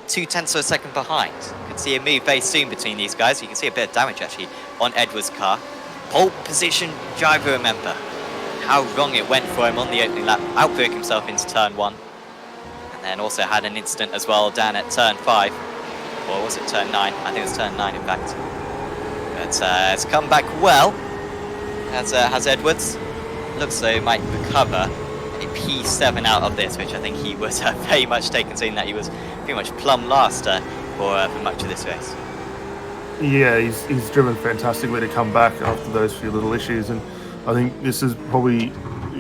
0.2 of a second behind. You can see a move very soon between these guys. You can see a bit of damage actually on Edwards' car. Pole position driver, remember. How wrong it went for him on the opening lap. Outbroke himself into turn 1. And then also had an incident as well down at turn 5. Or was it turn 9? I think it was turn 9 in fact. But it's come back well. Has Edwards. Looks though he might recover a P7 out of this, which I think he was very much taken, seeing that he was pretty much plumb last for much of this race. Yeah, he's driven fantastically to come back after those few little issues, and I think this is probably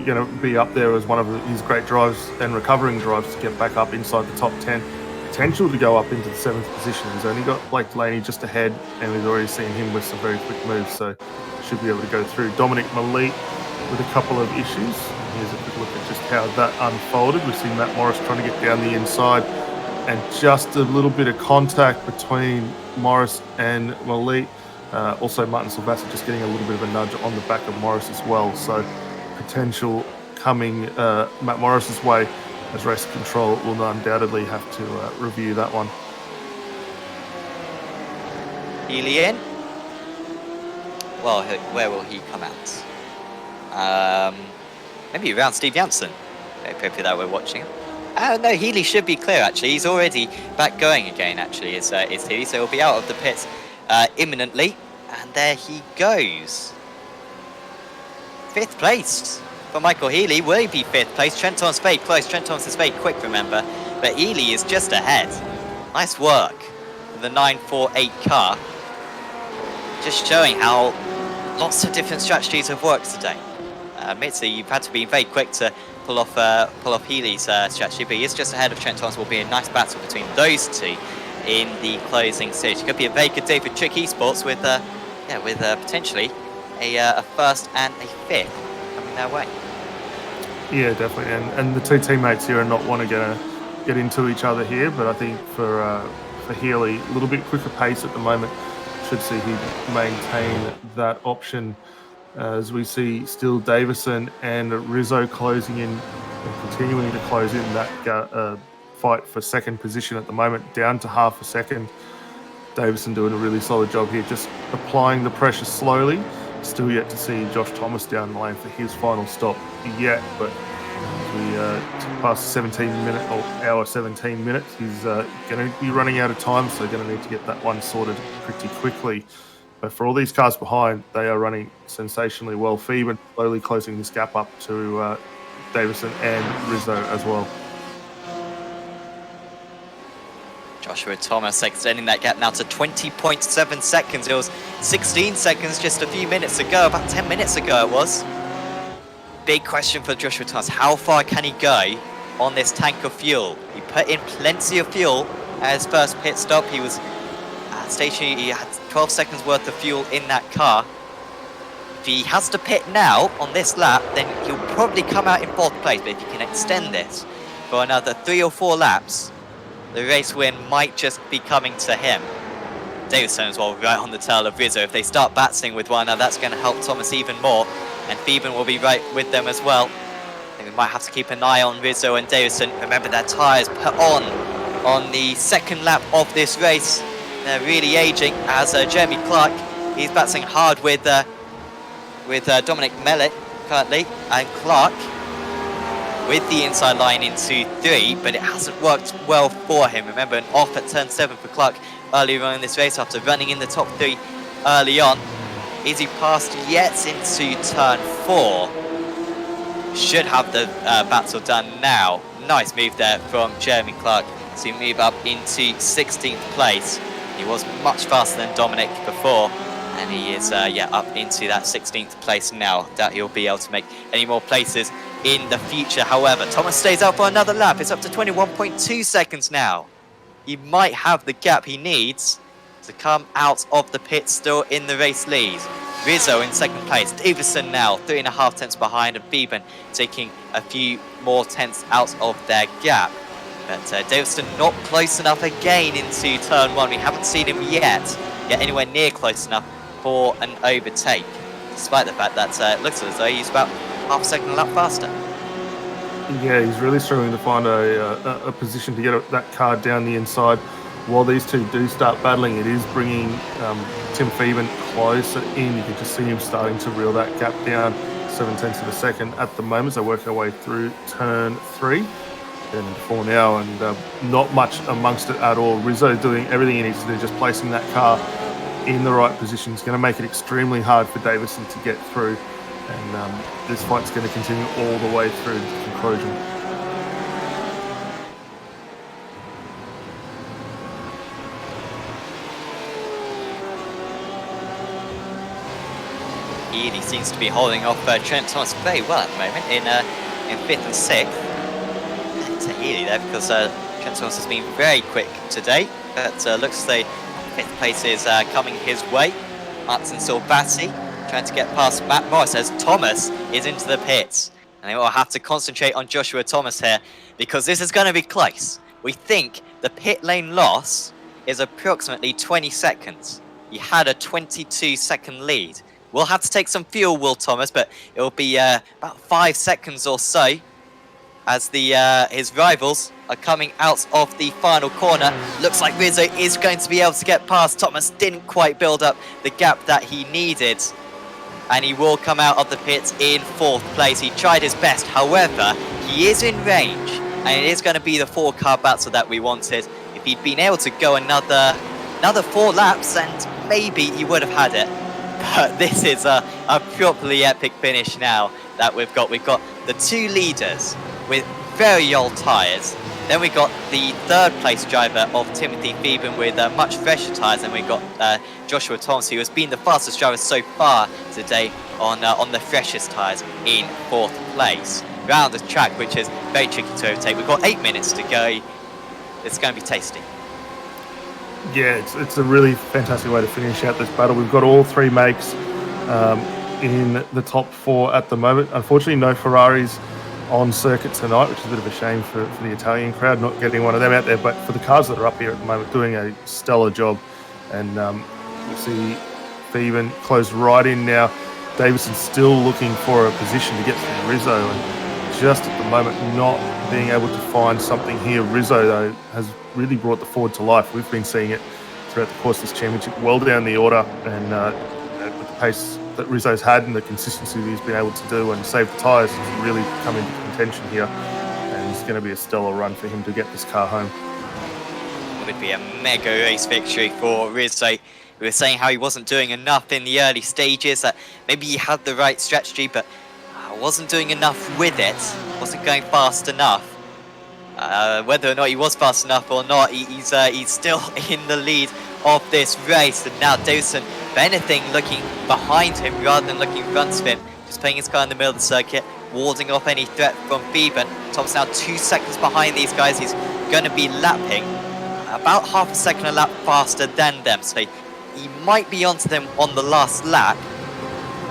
going to be up there as one of his great drives and recovering drives to get back up inside the top 10. Potential to go up into the 7th position. He's only got Blake Delaney just ahead, and we've already seen him with some very quick moves, so should be able to go through. Dominic Malik with a couple of issues. Here's a quick look at just how that unfolded. We've seen Matt Morris trying to get down the inside, and just a little bit of contact between Morris and Malik. Also, Martin Silvassa just getting a little bit of a nudge on the back of Morris as well. So potential coming Matt Morris's way, as race control will undoubtedly have to review that one. Healy in. Well, where will he come out? Maybe around Steve Janssen. Very appropriate that we're watching him. No, Healy should be clear actually. He's already back going again actually, is Healy, so he'll be out of the pits imminently. And there he goes. 5th place for Michael Healy. Will he be 5th place? Trent Thomas very close. Trent Thomas is very quick, remember. But Healy is just ahead. Nice work with the 948 car. Just showing how lots of different strategies have worked today. Admittedly, you've had to be very quick to pull off Healy's strategy, but he is just ahead of Trent Thomas. Will be a nice battle between those two in the closing stage. It could be a very good day for Trick Esports with potentially a 1st and a 5th coming their way. Yeah, definitely, and the two teammates here are not want to get into each other here, but I think for Healy, a little bit quicker pace at the moment. Should see him maintain that option. As we see still Davison and Rizzo closing in and continuing to close in that fight for 2nd position at the moment, down to half a second. Davison doing a really solid job here, just applying the pressure slowly. Still yet to see Josh Thomas down the lane for his final stop yet, but we past 17 minutes or hour 17 minutes, he's going to be running out of time, so going to need to get that one sorted pretty quickly. But for all these cars behind, they are running sensationally well. Phoeben slowly closing this gap up to Davison and Rizzo as well. Joshua Thomas extending that gap now to 20.7 seconds. It was 16 seconds just a few minutes ago, about 10 minutes ago it was. Big question for Joshua Thomas. How far can he go on this tank of fuel? He put in plenty of fuel at his first pit stop. He was stationary. He had 12 seconds worth of fuel in that car. If he has to pit now on this lap, then he'll probably come out in 4th place. But if he can extend this for another 3 or 4 laps, the race win might just be coming to him. Davison as well, right on the tail of Rizzo. If they start battling with one another, that's going to help Thomas even more. And Phoeben will be right with them as well. I think we might have to keep an eye on Rizzo and Davison. Remember, their tyres put on the 2nd lap of this race. They're really aging, as Jeremy Clark, he's battling hard with Dominic Mellett currently, and Clark with the inside line into 3, but it hasn't worked well for him. Remember, an off at turn 7 for Clark earlier on in this race after running in the top 3 early on. Is he passed yet into turn 4? Should have the battle done now. Nice move there from Jeremy Clark to move up into 16th place. He was much faster than Dominic before, and he is up into that 16th place now. Doubt he'll be able to make any more places in the future. However, Thomas stays out for another lap. It's up to 21.2 seconds now. He might have the gap he needs to come out of the pit still in the race lead. Rizzo in 2nd place. Davison now 3.5 tenths behind, and Phoeben taking a few more tenths out of their gap. But Davison not close enough again into turn 1. We haven't seen him yet get anywhere near close enough for an overtake, despite the fact that it looks as though he's about half a second a lap faster. Yeah, he's really struggling to find a position to get that car down the inside. While these two do start battling, it is bringing Tim Phoeben closer in. You can just see him starting to reel that gap down 7 tenths of a second at the moment. So working our way through turn 3. Getting into 4 now, and not much amongst it at all. Rizzo doing everything he needs to do, just placing that car in the right position. It's going to make it extremely hard for Davison to get through, and this fight's going to continue all the way through to conclusion. He seems to be holding off Trent Thomas very well at the moment in 5th and 6th. It's a Healy there because Trent Thomas has been very quick today. But looks like 5th place is coming his way. Martin Silvati trying to get past Matt Morris as Thomas is into the pits. And they will have to concentrate on Joshua Thomas here because this is going to be close. We think the pit lane loss is approximately 20 seconds. He had a 22-second lead. We'll have to take some fuel, Will Thomas, but it will be about 5 seconds or so as his rivals are coming out of the final corner. Looks like Rizzo is going to be able to get past. Thomas didn't quite build up the gap that he needed, and he will come out of the pits in 4th place. He tried his best, however, he is in range, and it is going to be the 4-car battle that we wanted. If he'd been able to go another 4 laps, and maybe he would have had it. But this is a properly epic finish now that we've got. We've got the 2 leaders with very old tyres. Then we got the 3rd place driver of Timothy Phoeben with much fresher tyres. And we got Joshua Thomas, who has been the fastest driver so far today on the freshest tyres in 4th place. Round the track, which is very tricky to overtake. We've got 8 minutes to go. It's going to be tasty. Yeah, it's a really fantastic way to finish out this battle. We've got all 3 makes in the top 4 at the moment. Unfortunately, no Ferraris on circuit tonight, which is a bit of a shame for the Italian crowd, not getting one of them out there. But for the cars that are up here at the moment, doing a stellar job. And you see Phoeben close right in now. Davison still looking for a position to get through Rizzo, and just at the moment not being able to find something here. Rizzo, though, has really brought the Ford to life. We've been seeing it throughout the course of this championship, well down the order, and with the pace that Rizzo's had and the consistency that he's been able to do and save the tyres, he's really come into contention here, and it's going to be a stellar run for him to get this car home. It would be a mega race victory for Rizzo. We were saying how he wasn't doing enough in the early stages, that maybe he had the right strategy, but wasn't doing enough with it, wasn't going fast enough. Whether or not he was fast enough or not, he's still in the lead of this race. And now Davison, if anything, looking behind him rather than looking in front of him, just putting his car in the middle of the circuit, warding off any threat from Phoeben. Tom's now 2 seconds behind these guys. He's going to be lapping about half a second a lap faster than them, so he might be onto them on the last lap.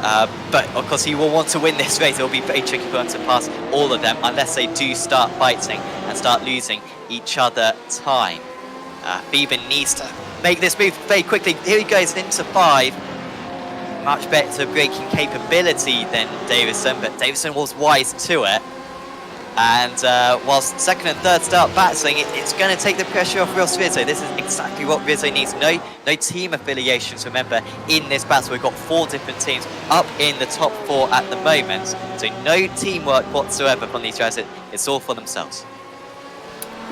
But of course he will want to win this race. It will be very tricky for him to pass all of them unless they do start fighting and start losing each other time. Beeben needs to make this move very quickly. Here he goes into 5. Much better braking capability than Davison, but Davison was wise to it. And whilst second and third start battling, it's going to take the pressure off Ross Rizzo. This is exactly what Rizzo needs. No team affiliations, remember, in this battle. We've got 4 different teams up in the top 4 at the moment. So no teamwork whatsoever from these guys. It's all for themselves.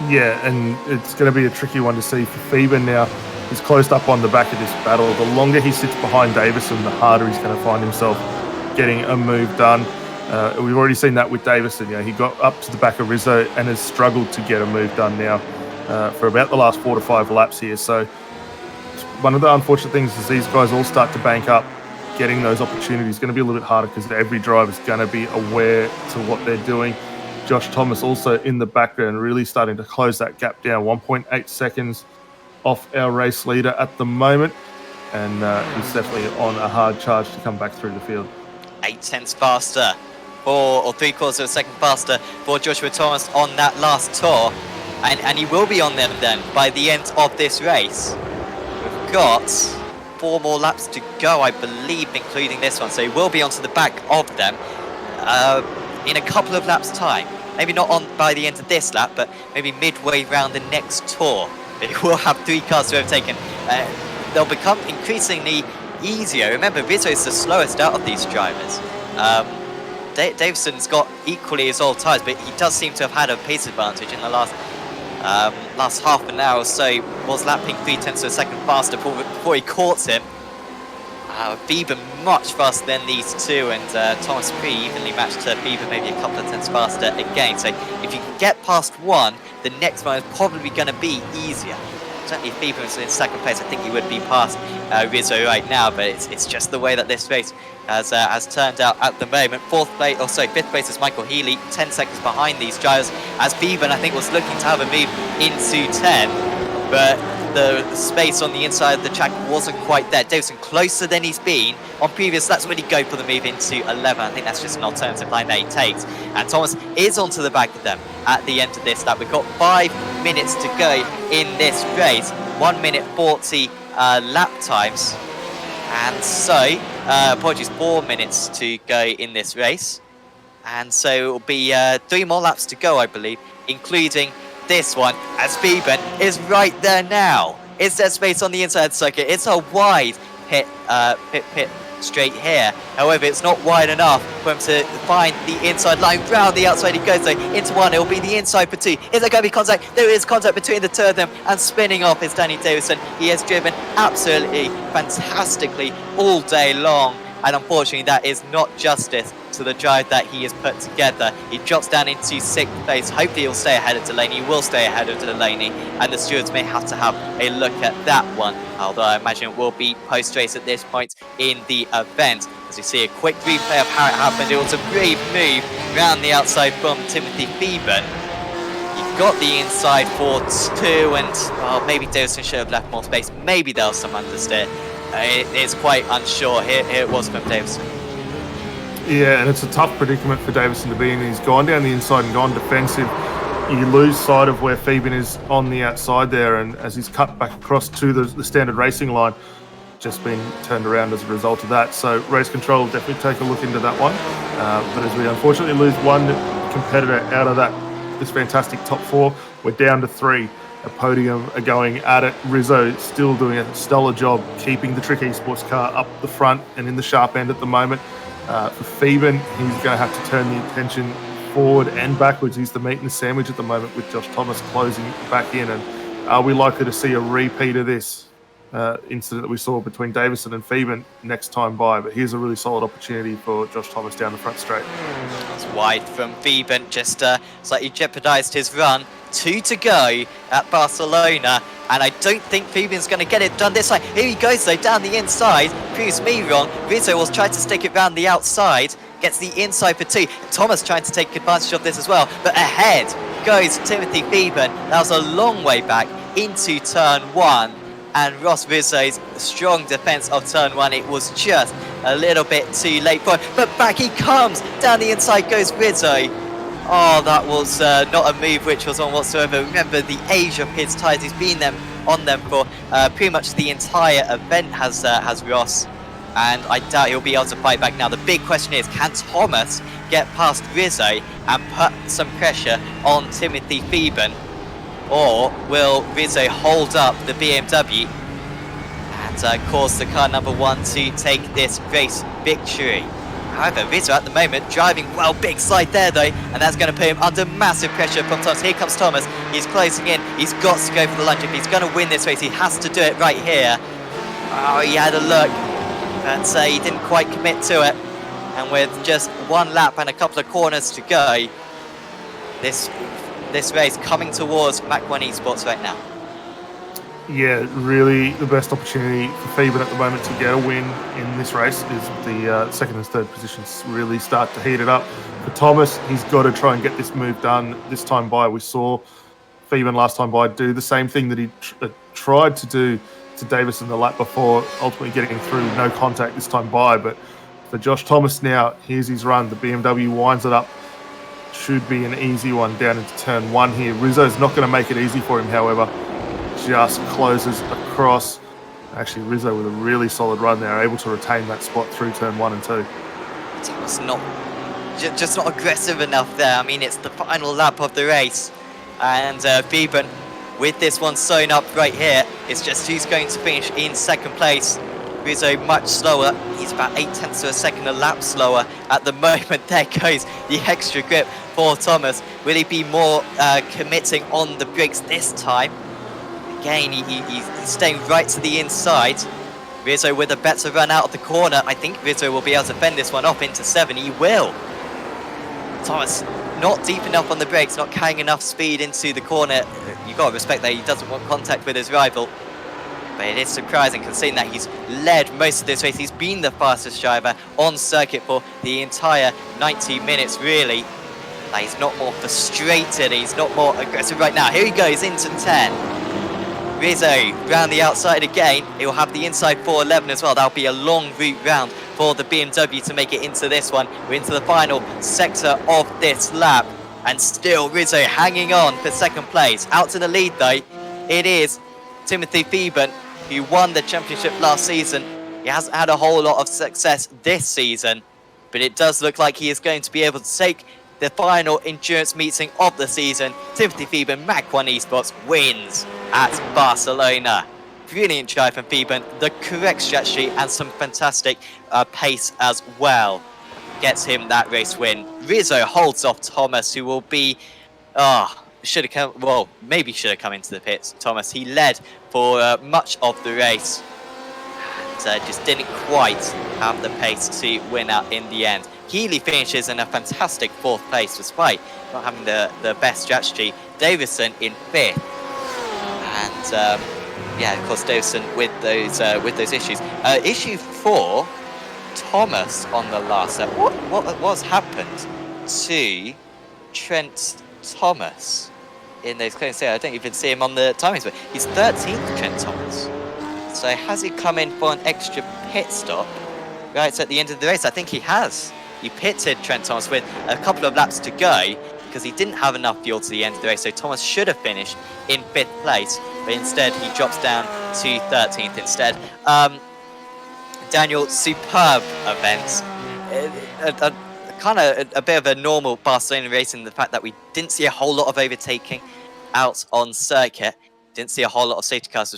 Yeah, and it's going to be a tricky one to see for Feeben now. He's closed up on the back of this battle. The longer he sits behind Davison, the harder he's going to find himself getting a move done. We've already seen that with Davison. He got up to the back of Rizzo and has struggled to get a move done now for about the last 4 to 5 laps here. So one of the unfortunate things is these guys all start to bank up. Getting those opportunities is going to be a little bit harder because every driver is going to be aware to what they're doing. Josh Thomas also in the background really starting to close that gap down. 1.8 seconds off our race leader at the moment. And he's definitely on a hard charge to come back through the field. 8 tenths faster. 4 or 3/4 of a second faster for Joshua Thomas on that last tour. And he will be on them then by the end of this race. We've got 4 more laps to go, I believe, including this one. So he will be onto the back of them in a couple of laps' time. Maybe not on by the end of this lap, but maybe midway round the next tour. He will have 3 cars to overtake him. They'll become increasingly easier. Remember, Rizzo is the slowest out of these drivers. Davison's got equally as old tyres, but he does seem to have had a pace advantage in the last half an hour or so. Was lapping 3 tenths of a second faster before he caught him. Bieber much faster than these two, and Thomas pretty evenly matched to Bieber, maybe a couple of tenths faster again. So if you can get past one, the next one is probably going to be easier. Certainly if Bieber was in second place, I think he would be past Rizzo right now, but it's just the way that this race has turned out at the moment. 5th place is Michael Healy, 10 seconds behind these drivers, as Bieber, I think, was looking to have a move into 10, but the space on the inside of the track wasn't quite there. Davison closer than he's been on previous laps when he go for the move into 11. I think that's just an alternative line that he takes. And Thomas is onto the back of them at the end of this lap. We've got 5 minutes to go in this race. 1 minute 40 lap times. And so, 4 minutes to go in this race. And so it will be 3 more laps to go, I believe, including this one, as Beeben is right there now. Is there space on the inside circuit? It's a wide pit straight here. However, it's not wide enough for him to find the inside line. Round the outside he goes, though, into 1. It will be the inside for 2. Is there going to be contact? There is contact between the 2 of them, and spinning off is Danny Davison. He has driven absolutely fantastically all day long, and unfortunately that is not justice to the drive that he has put together. He drops down into 6th place. Hopefully he'll stay ahead of Delaney. He will stay ahead of Delaney, and the stewards may have to have a look at that one, although I imagine it will be post-race at this point in the event. As we see a quick replay of how it happened, it was a brave move round the outside from Timothy Beeben. He got the inside for 2, and maybe Davison should have left more space. Maybe there was some understeer. It is quite unsure. Here it was from Davison. Yeah, and it's a tough predicament for Davison to be in. He's gone down the inside and gone defensive. You lose sight of where Feeben is on the outside there, and as he's cut back across to the standard racing line, just been turned around as a result of that. So race control will definitely take a look into that one. But as we unfortunately lose one competitor out of this fantastic top 4, we're down to 3. A podium are going at it. Rizzo still doing a stellar job keeping the Trick Esports car up the front and in the sharp end at the moment. For Feeben, he's going to have to turn the attention forward and backwards. He's the meat and the sandwich at the moment with Josh Thomas closing back in. And are we likely to see a repeat of this incident that we saw between Davison and Feeben next time by? But here's a really solid opportunity for Josh Thomas down the front straight. It's wide from Feeben, just slightly jeopardised his run. 2 to go at Barcelona, and I don't think Feeben's going to get it done this time. Here he goes, though, down the inside. Proves me wrong. Rizzo was trying to stick it round the outside. Gets the inside for 2. Thomas trying to take advantage of this as well. But ahead goes Timothy Feeben. That was a long way back into turn 1. And Ross Rizzo's strong defence of turn 1. It was just a little bit too late for it. But back he comes. Down the inside goes Rizzo. Oh, that was not a move which was on whatsoever. Remember the age of his tyres. He's been on them for pretty much the entire event, has Ross. And I doubt he'll be able to fight back now. The big question is, can Thomas get past Rizzo and put some pressure on Timothy Theben? Or will Rizzo hold up the BMW and cause the car number 1 to take this race victory? However, Rizzo at the moment driving well, big slide there though, and that's going to put him under massive pressure from Thomas. Here comes Thomas, he's closing in, he's got to go for the lunge. If he's going to win this race, he has to do it right here. Oh, he had a look, but he didn't quite commit to it. And with just 1 lap and a couple of corners to go, this race coming towards Mach 1 Esports right now. Yeah, really the best opportunity for Theben at the moment to get a win in this race is the second and third positions really start to heat it up. For Thomas, he's got to try and get this move done this time by. We saw Theben last time by do the same thing that he tried to do to Davis in the lap before, ultimately getting through, no contact this time by. But for Josh Thomas now, here's his run. The BMW winds it up. Should be an easy one down into turn 1 here. Rizzo's not going to make it easy for him, however. Just closes across. Actually, Rizzo with a really solid run there, able to retain that spot through turn 1 and 2. Thomas just not aggressive enough there. I mean, it's the final lap of the race, and Theben with this one sewn up right here. It's just who's going to finish in second place. Rizzo much slower. He's about 0.8 of a second a lap slower at the moment. There goes the extra grip for Thomas. Will he be more committing on the brakes this time? Again, he's staying right to the inside. Rizzo with a better run out of the corner. I think Rizzo will be able to fend this one off into 7. He will. Thomas not deep enough on the brakes, not carrying enough speed into the corner. You've got to respect that he doesn't want contact with his rival. But it is surprising considering that he's led most of this race. He's been the fastest driver on circuit for the entire 90 minutes, really. He's not more frustrated, he's not more aggressive right now. Here he goes into 10. Rizzo round the outside again. He will have the inside 411 as well. That'll be a long route round for the BMW to make it into this one. We're into the final sector of this lap. And still Rizzo hanging on for second place. Out to the lead though, it is Timothy Theben, who won the championship last season. He hasn't had a whole lot of success this season, but it does look like he is going to be able to take the final endurance meeting of the season. Timothy Theben, Mach 1 Esports, wins at Barcelona. Brilliant drive from Theben, the correct strategy and some fantastic pace as well. Gets him that race win. Rizzo holds off Thomas, who will be... maybe should have come into the pits. Thomas, he led for much of the race and just didn't quite have the pace to win out in the end. Healy finishes in a fantastic 4th place despite not having the best strategy. Davison in 5th. And of course Davison with those issues. Issue 4, Thomas on the last lap. What was happened to Trent Thomas in those closing stages? I don't even see him on the timings, but he's 13th, Trent Thomas. So has he come in for an extra pit stop right at the end of the race? I think he has. He pitted Trent Thomas with a couple of laps to go because he didn't have enough fuel to the end of the race, so Thomas should have finished in 5th place, but instead he drops down to 13th instead. Daniel, superb event. A bit of a normal Barcelona race in the fact that we didn't see a whole lot of overtaking out on circuit. Didn't see a whole lot of safety cars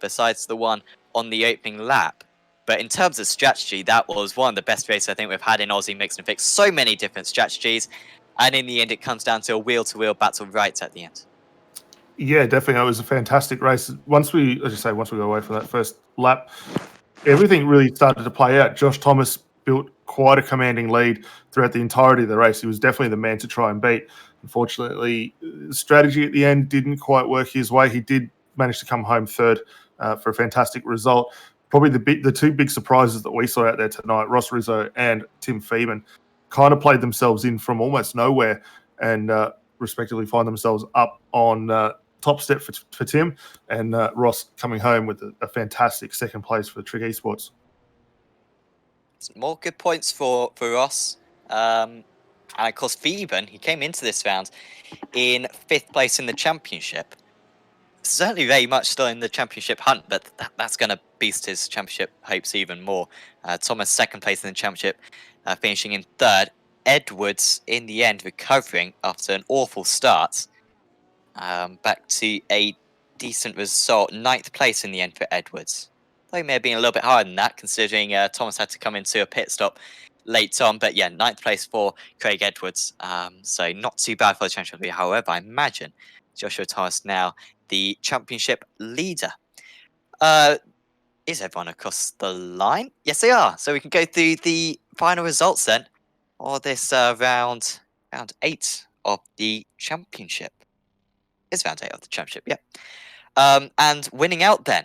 besides the one on the opening lap. But in terms of strategy, that was one of the best races I think we've had in Aussie Mixed and Fixed. So many different strategies. And in the end, it comes down to a wheel-to-wheel battle right at the end. Yeah, definitely. It was a fantastic race. Once we go away from that first lap, everything really started to play out. Josh Thomas built quite a commanding lead throughout the entirety of the race. He was definitely the man to try and beat. Unfortunately, the strategy at the end didn't quite work his way. He did manage to come home 3rd for a fantastic result. Probably the 2 big surprises that we saw out there tonight, Ross Rizzo and Tim Theben, kind of played themselves in from almost nowhere and respectively find themselves up on top step for Tim, and Ross coming home with a fantastic second place for Trick Esports. more good points for Ross. And of course, Theben, he came into this round in 5th place in the championship. Certainly very much still in the championship hunt, but that's going to boost his championship hopes even more. Thomas 2nd place in the championship, finishing in 3rd. Edwards, in the end, recovering after an awful start. Back to a decent result. 9th place in the end for Edwards. Though he may have been a little bit higher than that, considering Thomas had to come into a pit stop late on. But yeah, 9th place for Craig Edwards. So not too bad for the championship. However, I imagine Joshua Thomas now the championship leader. Is everyone across the line? Yes, they are. So we can go through the final results then for this round 8 of the championship. It's round 8 of the championship, yeah. And winning out then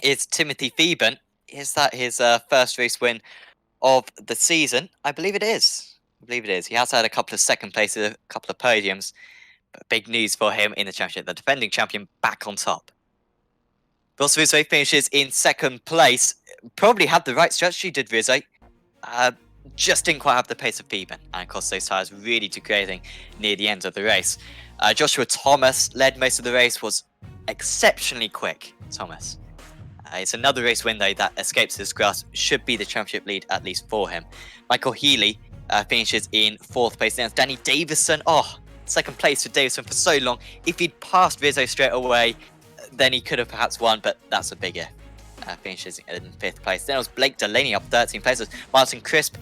is Timothy Theben. Is that his first race win of the season? I believe it is. He has had a couple of 2nd places, a couple of podiums. But big news for him in the championship. The defending champion back on top. Ross Rizzo finishes in 2nd place. Probably had the right strategy, did Rizzo. Just didn't quite have the pace of Theben. And of course, those tyres really degrading near the end of the race. Joshua Thomas led most of the race, was exceptionally quick, Thomas. It's another race win, though, that escapes his grasp. Should be the championship lead, at least for him. Michael Healy finishes in 4th place. Then Danny Davison. 2nd place for Davison for so long. If he'd passed Rizzo straight away, then he could have perhaps won, but that's a big if. Finishes in 5th place. Then it was Blake Delaney up 13 places. Martin Crisp,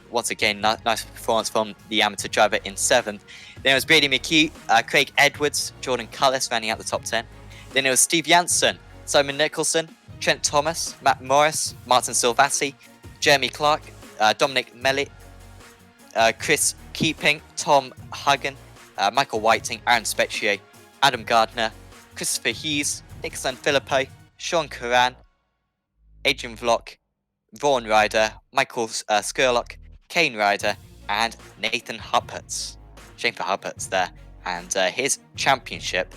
once again, nice performance from the amateur driver in 7th. Then it was Brady McHugh, Craig Edwards, Jordan Cullis rounding out the top 10. Then it was Steve Janssen, Simon Nicholson, Trent Thomas, Matt Morris, Martin Silvassi, Jeremy Clark, Dominic Mellitt, Chris Keeping, Tom Hagen, Michael Whiting, Aaron Specchier, Adam Gardner, Christopher Hughes, Nickson Filippo, Sean Curran, Adrian Vlock, Vaughan Ryder, Michael Skurlock, Kane Ryder, and Nathan Huppertz. Shame for Huppertz there. And his championship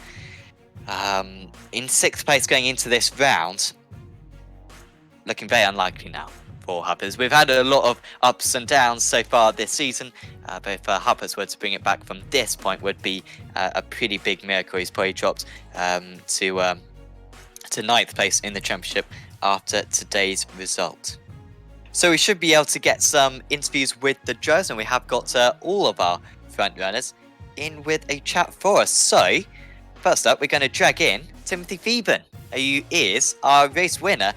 in 6th place going into this round. Looking very unlikely now for Huppertz. We've had a lot of ups and downs so far this season, but if Huppertz were to bring it back from this point, would be a pretty big miracle. He's probably dropped to 9th place in the championship after today's result. So we should be able to get some interviews with the drivers, and we have got all of our front runners in with a chat for us. So first up, we're going to drag in Timothy Theben, who is our race winner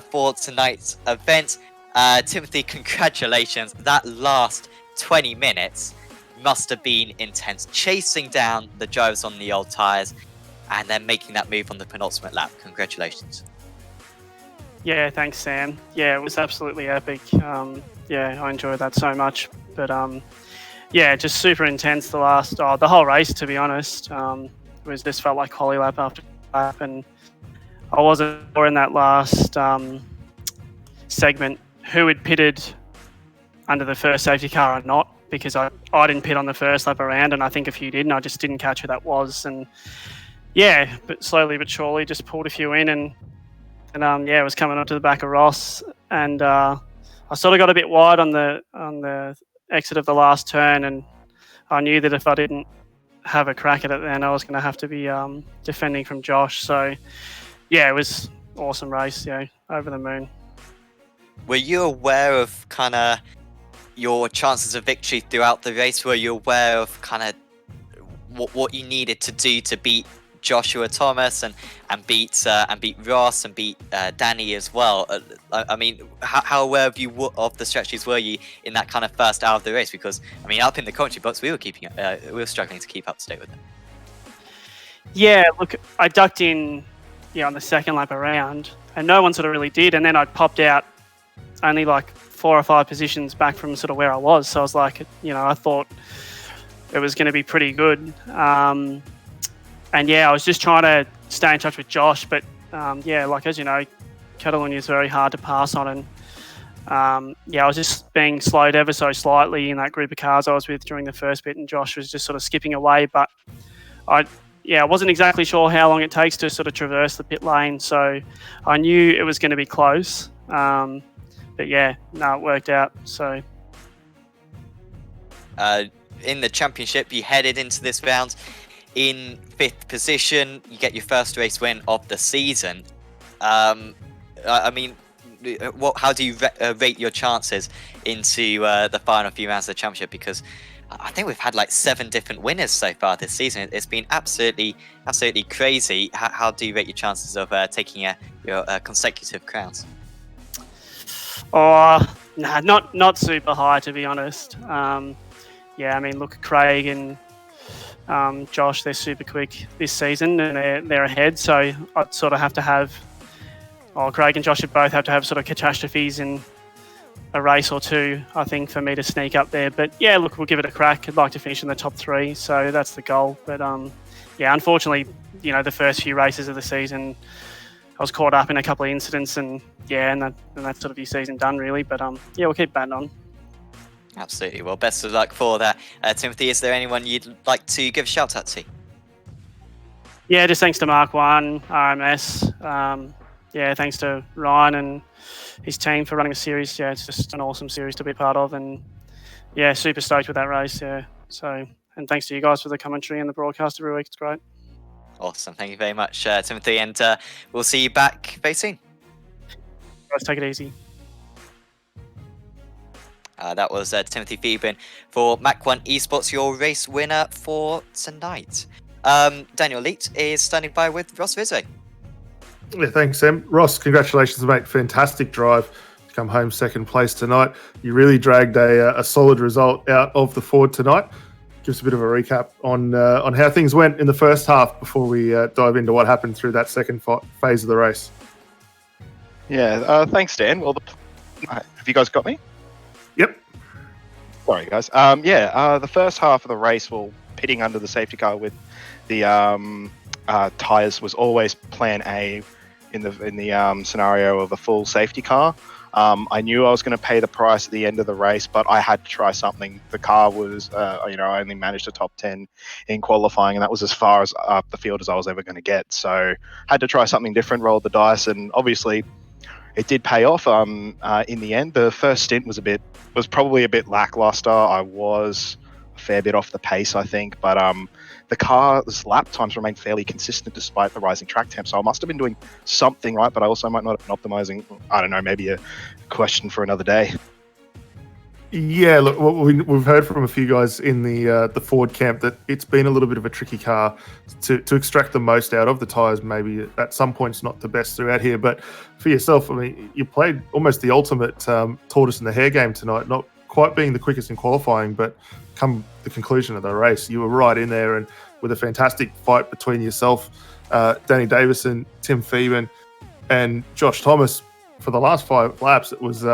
for tonight's event. Timothy, congratulations. That last 20 minutes must have been intense, chasing down the drivers on the old tyres and then making that move on the penultimate lap. Congratulations. Yeah, thanks, Sam. Yeah, it was absolutely epic. I enjoyed that so much. But just super intense the whole race, to be honest. It just felt like holy lap after lap, and I wasn't sure in that last segment who had pitted under the first safety car or not, because I didn't pit on the first lap around, and I think a few did, and I just didn't catch who that was. And yeah, but slowly but surely just pulled a few in, and it was coming up to the back of Ross, and I sort of got a bit wide on the exit of the last turn, and I knew that if I didn't have a crack at it, then I was going to have to be defending from Josh. So yeah, it was awesome race. Over the moon. Were you aware of kind of your chances of victory throughout the race? Were you aware of kind of what you needed to do to beat Joshua Thomas and beat Ross and beat Danny as well? I mean, how aware of the strategies were you in that kind of first hour of the race? Because I mean, up in the commentary box, we were struggling to keep up to date with them. Yeah, look, I ducked in, on the second lap around, and no one sort of really did, and then I popped out only like 4 or 5 positions back from sort of where I was. So I was like, I thought it was going to be pretty good. And I was just trying to stay in touch with Josh, but as you know, Catalunya is very hard to pass on, and I was just being slowed ever so slightly in that group of cars I was with during the first bit, and Josh was just sort of skipping away. But I wasn't exactly sure how long it takes to sort of traverse the pit lane, so I knew it was going to be close. yeah, no, it worked out. So in the championship, you headed into this round in 5th position. You get your first race win of the season. I mean, how do you rate your chances into the final few rounds of the championship? Because I think we've had like 7 different winners so far this season. It's been absolutely crazy. How do you rate your chances of taking your consecutive crowns? nah, not super high, to be honest. Yeah, I mean, look, Craig and Josh, they're super quick this season, and they're ahead. So I'd sort of have to have, Craig and Josh would both have to have sort of catastrophes in a race or two, I think, for me to sneak up there. But yeah, look, we'll give it a crack. I'd like to finish in the top 3, so that's the goal. But yeah, unfortunately, the first few races of the season, I was caught up in a couple of incidents, and that's sort of your season done, really. But yeah, we'll keep batting on. Absolutely. Well, best of luck for that. Timothy, is there anyone you'd like to give a shout out to? Yeah, just thanks to Mark 1, RMS. Yeah, thanks to Ryan and his team for running the series. Yeah, it's just an awesome series to be part of, and yeah, super stoked with that race. Yeah, so, and thanks to you guys for the commentary and the broadcast every week. It's great. Awesome. Thank you very much, Timothy, and we'll see you back very soon. Guys, take it easy. That was Timothy Phoeben for Mach 1 Esports, your race winner for tonight. Daniel Leet is standing by with Ross Rizzo. Yeah, thanks, Sam. Ross, congratulations, mate. Fantastic drive to come home 2nd place tonight. You really dragged a solid result out of the Ford tonight. Give us a bit of a recap on how things went in the first half before we dive into what happened through that second phase of the race. Yeah, thanks, Dan. Well, have you guys got me? Yep. Sorry, guys. The first half of the race, pitting under the safety car with the tyres was always plan A in the scenario of a full safety car. I knew I was going to pay the price at the end of the race, but I had to try something. The car was, I only managed a top 10 in qualifying, and that was as far as up the field as I was ever going to get. So had to try something different, rolled the dice, and obviously it did pay off. In the end, the first stint was probably a bit lackluster. I was a fair bit off the pace, I think, but the car's lap times remained fairly consistent despite the rising track temp. So I must have been doing something right, but I also might not have been optimizing. I don't know, maybe a question for another day. Yeah, look, we've heard from a few guys in the Ford camp that it's been a little bit of a tricky car to extract the most out of. The tyres maybe at some points not the best throughout here, but for yourself, I mean, you played almost the ultimate tortoise in the hare game tonight, not quite being the quickest in qualifying, but come the conclusion of the race, you were right in there, and with a fantastic fight between yourself, Danny Davison, Tim Phoeben, and Josh Thomas for the last 5 laps. It was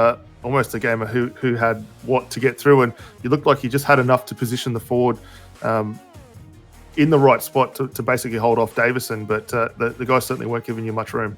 almost a game of who had what to get through, and you looked like you just had enough to position the Ford in the right spot to basically hold off Davison, but the guys certainly weren't giving you much room.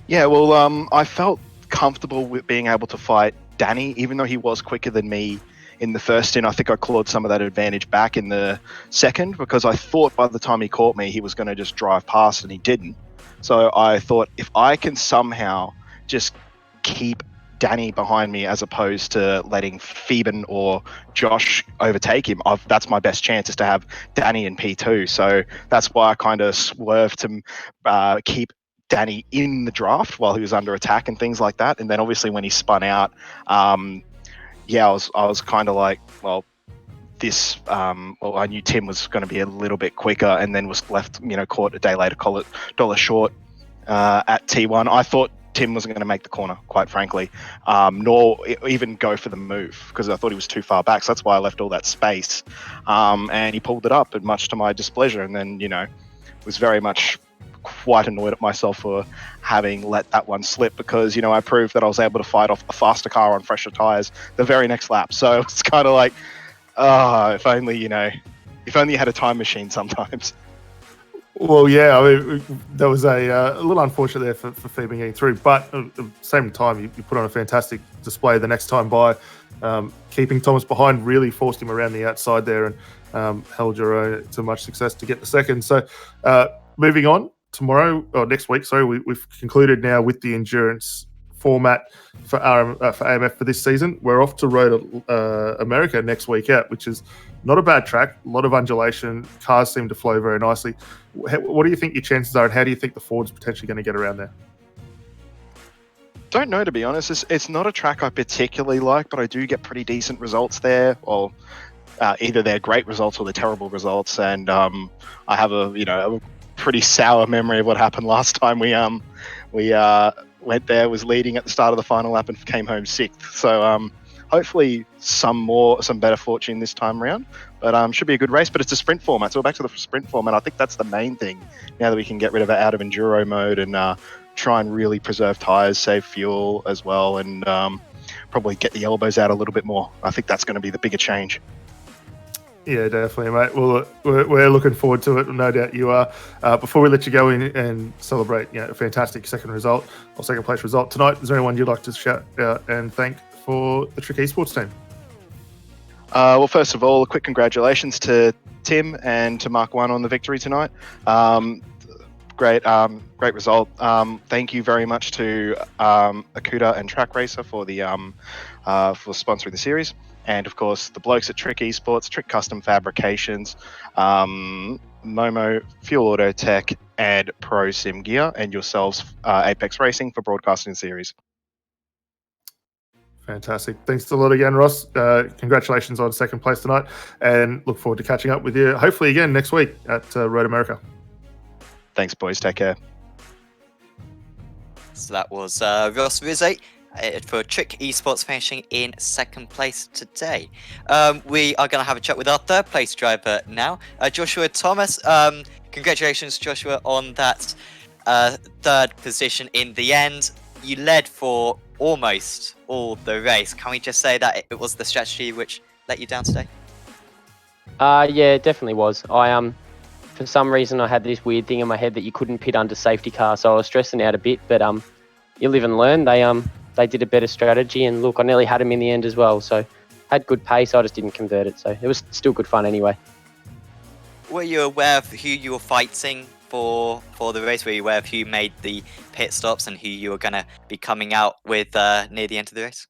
Yeah, well, I felt comfortable with being able to fight Danny, even though he was quicker than me in the first stint. I think I clawed some of that advantage back in the second, because I thought by the time he caught me, he was going to just drive past, and he didn't. So I thought, if I can somehow just keep Danny behind me as opposed to letting Phoeben or Josh overtake him, that's my best chance, is to have Danny in P2. So that's why I kind of swerved to keep Danny in the draft while he was under attack and things like that. And then obviously when he spun out, I was kind of like, well, this, I knew Tim was going to be a little bit quicker, and then was left, caught a day later, call it $1 short at T1. I thought Tim wasn't going to make the corner, quite frankly, nor even go for the move, because I thought he was too far back. So that's why I left all that space. And he pulled it up, and much to my displeasure. And then, was very much quite annoyed at myself for having let that one slip, because, I proved that I was able to fight off a faster car on fresher tyres the very next lap. So it's kind of like, if only you had a time machine sometimes. Well, yeah, I mean, there was a little unfortunate there for Phoeben getting through, but at the same time, you put on a fantastic display the next time by. Keeping Thomas behind really forced him around the outside there, and held your own to much success to get the second. So moving on, next week, we've concluded now with the Endurance format for AMF for this season. We're off to Road America next week out, which is not a bad track. A lot of undulation. Cars seem to flow very nicely. What do you think your chances are, and how do you think the Ford's potentially going to get around there? Don't know, to be honest. It's not a track I particularly like, but I do get pretty decent results there. Or either they're great results or they're terrible results. And I have a pretty sour memory of what happened last time we went there, was leading at the start of the final lap and came home sixth. So hopefully some better fortune this time around. But should be a good race. But it's a sprint format, so we're back to the sprint format. I think that's the main thing now that we can get rid of it out of enduro mode and try and really preserve tires, save fuel as well, and probably get the elbows out a little bit more. I think that's going to be the bigger change. Yeah, definitely, mate. Well, we're looking forward to it. No doubt you are. Before we let you go in and celebrate, a fantastic second place result tonight, is there anyone you'd like to shout out and thank for the Trick Esports team? Well, first of all, a quick congratulations to Tim and to Mark 1 on the victory tonight. Great result. Thank you very much to Akuta and Track Racer for sponsoring the series, and of course the blokes at Trick Esports, Trick Custom Fabrications, Momo, Fuel Auto Tech, and Pro Sim Gear, and yourselves, Apex Racing, for broadcasting the series. Fantastic. Thanks a lot again, Ross. Congratulations on second place tonight, and look forward to catching up with you hopefully again next week at Road America. Thanks, boys. Take care. So that was Ross Rizzo for Trick Esports, finishing in second place today. We are going to have a chat with our third place driver now, Joshua Thomas. Congratulations, Joshua, on that third position in the end. You led for almost all the race. Can we just say that it was the strategy which let you down today? Yeah, it definitely was. For some reason, I had this weird thing in my head that you couldn't pit under safety car, so I was stressing out a bit. But you live and learn. They did a better strategy, and look, I nearly had him in the end as well. So had good pace. I just didn't convert it. So it was still good fun anyway. Were you aware of who you were fighting for the race? Were you aware of who made the pit stops and who you were going to be coming out with near the end of the race?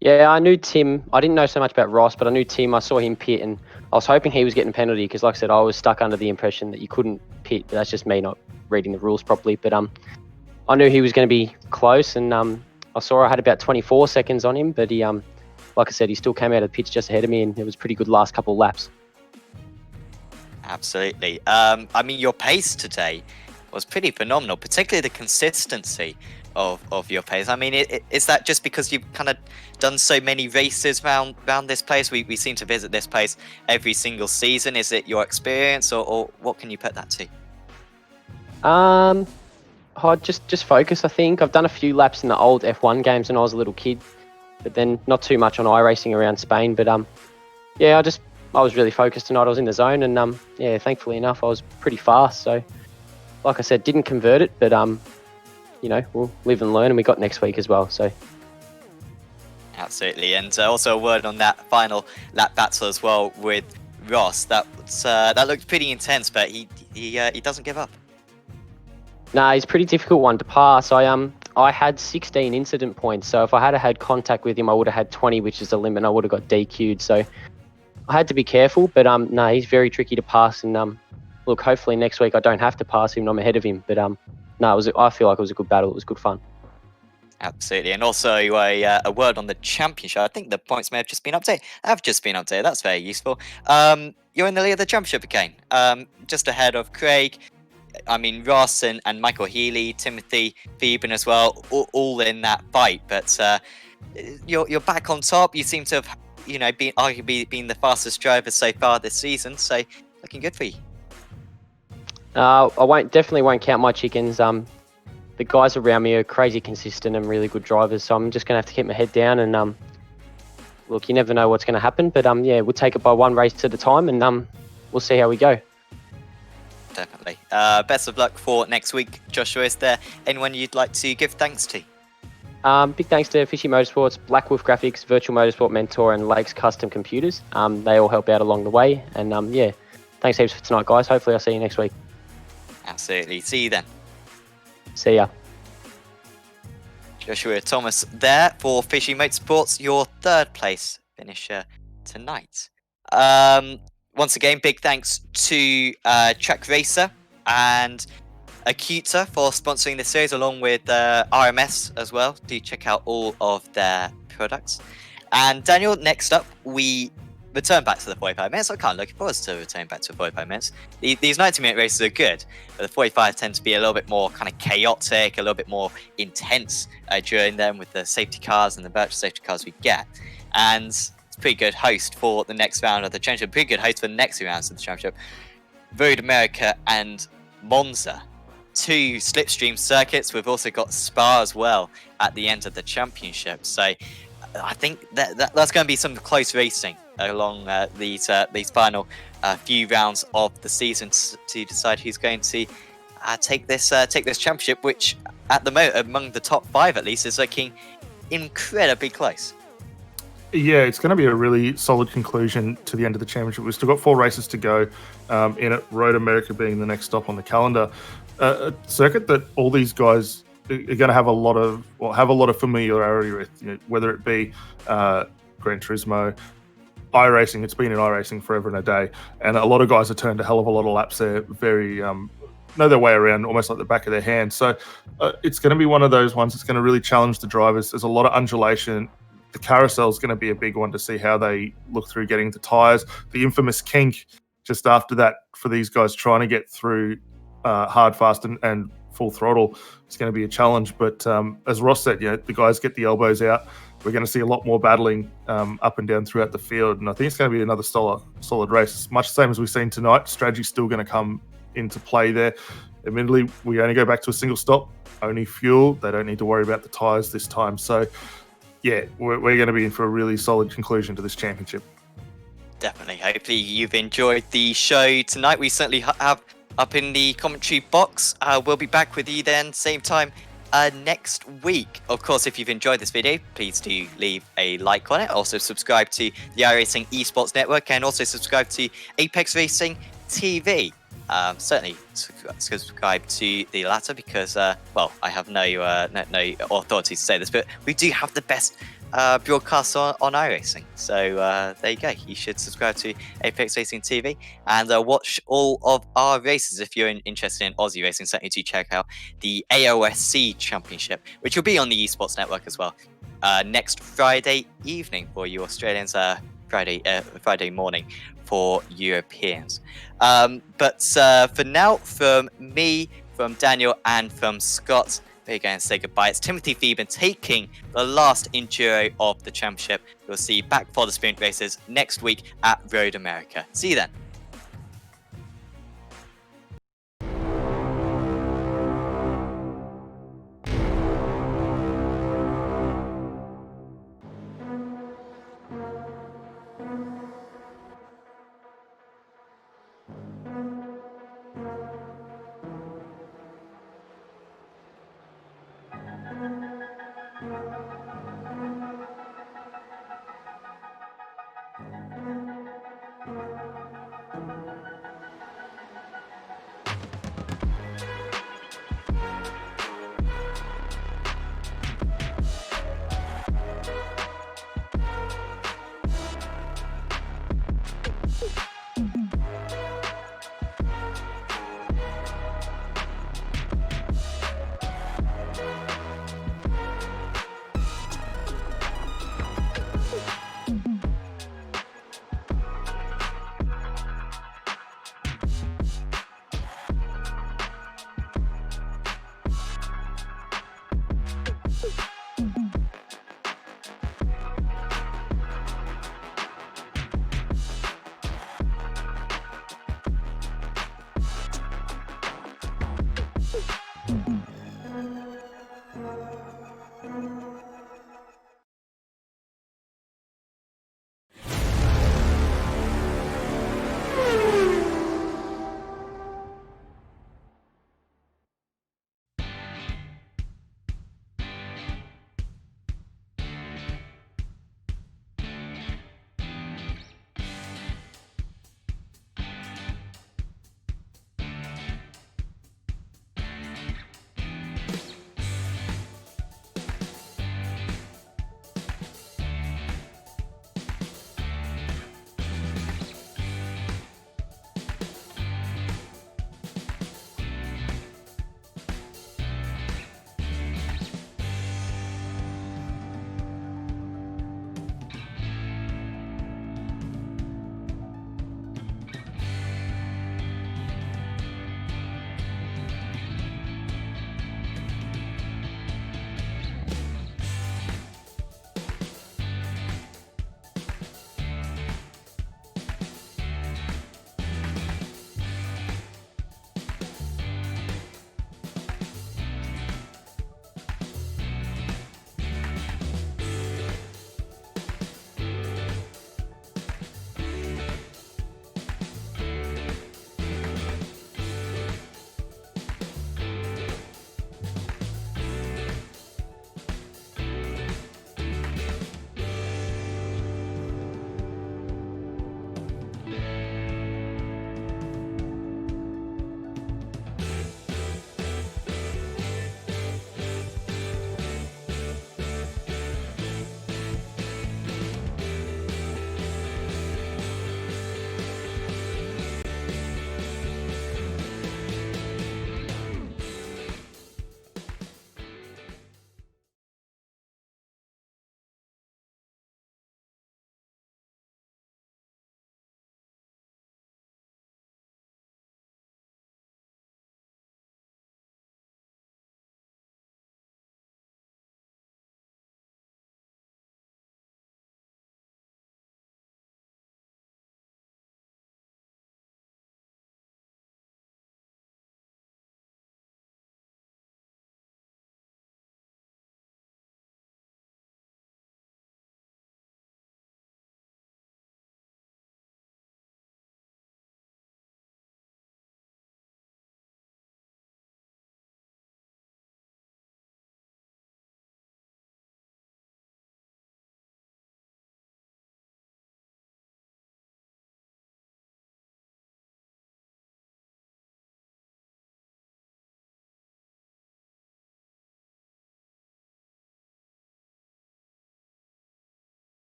Yeah, I knew Tim. I didn't know so much about Ross, but I knew Tim. I saw him pit, and I was hoping he was getting a penalty because, like I said, I was stuck under the impression that you couldn't pit. But that's just me not reading the rules properly. But I knew he was going to be close, and I saw I had about 24 seconds on him. But he, like I said, he still came out of the pits just ahead of me, and it was a pretty good last couple of laps. Absolutely. I mean, your pace today was pretty phenomenal, particularly the consistency of your pace. I mean, is that just because you've kind of done so many races round this place? We seem to visit this place every single season. Is it your experience, or what can you put that to? Just focus, I think. I've done a few laps in the old F1 games when I was a little kid, but then not too much on iRacing around Spain. But yeah, I was really focused tonight. I was in the zone, and yeah, thankfully enough, I was pretty fast. So, like I said, didn't convert it, but we'll live and learn, and we got next week as well. So. Absolutely, and also a word on that final lap battle as well with Ross. That looked pretty intense, but he doesn't give up. Nah, he's a pretty difficult one to pass. I had 16 incident points, so if I had contact with him, I would have had 20, which is the limit, and I would have got DQ'd. So I had to be careful, but he's very tricky to pass, and look, hopefully next week I don't have to pass him and I'm ahead of him. But I feel like it was a good battle. It was good fun. Absolutely, and also a word on the championship. I think the points may have just been updated. That's very useful. You're in the lead of the championship again, just ahead of Craig. I mean, Ross and Michael Healy, Timothy Theben as well, all in that fight. But you're back on top. You seem to have, been arguably the fastest driver so far this season. So looking good for you. I definitely won't count my chickens. The guys around me are crazy consistent and really good drivers. So I'm just gonna have to keep my head down and look, you never know what's gonna happen. But yeah, we'll take it by one race at a time, and we'll see how we go. Definitely. Best of luck for next week, Joshua. Is there anyone you'd like to give thanks to? Big thanks to Fishy Motorsports, Black Wolf Graphics, Virtual Motorsport Mentor, and Lakes Custom Computers. They all help out along the way. And yeah, thanks heaps for tonight, guys. Hopefully I'll see you next week. Absolutely. See you then. See ya. Joshua Thomas there for Fishy Motorsports, your third place finisher tonight. Once again, big thanks to Track Racer and Acuta for sponsoring this series, along with RMS as well. Do check out all of their products. And Daniel, next up, we return back to the 45 minutes. I can't look forward to returning back to the 45 minutes. These 90-minute races are good, but the 45 tend to be a little bit more kind of chaotic, a little bit more intense during them with the safety cars and the virtual safety cars we get. And it's a pretty good host for the next round of the championship, pretty good host for the next 2 rounds of the championship. Road America and Monza. 2 slipstream circuits. We've also got Spa as well at the end of the championship. So I think that's going to be some close racing along these final few rounds of the season to decide who's going to take this championship, which at the moment, among the top 5 at least, is looking incredibly close. Yeah, it's going to be a really solid conclusion to the end of the championship. We've still got 4 races to go in it, Road America being the next stop on the calendar. A circuit that all these guys are going to have a lot of familiarity with, whether it be Gran Turismo, iRacing. It's been in iRacing forever and a day, and a lot of guys have turned a hell of a lot of laps there. Very know their way around, almost like the back of their hand. So it's going to be one of those ones that's going to really challenge the drivers. There's a lot of undulation. The carousel is going to be a big one to see how they look through getting the tyres. The infamous kink just after that for these guys trying to get through hard, fast, and full throttle. It's going to be a challenge. But as Ross said, the guys get the elbows out. We're going to see a lot more battling up and down throughout the field. And I think it's going to be another solid race. Much the same as we've seen tonight. Strategy's still going to come into play there. Admittedly, we only go back to a single stop, only fuel. They don't need to worry about the tyres this time. So, yeah, we're going to be in for a really solid conclusion to this championship. Definitely. Hopefully you've enjoyed the show tonight. We certainly have up in the commentary box. We'll be back with you then, same time next week. Of course, if you've enjoyed this video, please do leave a like on it. Also subscribe to the iRacing Esports Network and also subscribe to Apex Racing TV. Certainly subscribe to the latter because, I have no authority to say this, but we do have the best broadcasts on iRacing. So there you go. You should subscribe to Apex Racing TV and watch all of our races. If you're interested in Aussie racing, certainly do check out the AOSC Championship, which will be on the Esports Network as well next Friday evening for you Australians, Friday morning for Europeans. But for now, from me, from Daniel, and from Scott, we're going to say goodbye. It's Timothy Phoeben taking the last enduro of the championship. We'll see you back for the sprint races next week at Road America. See you then.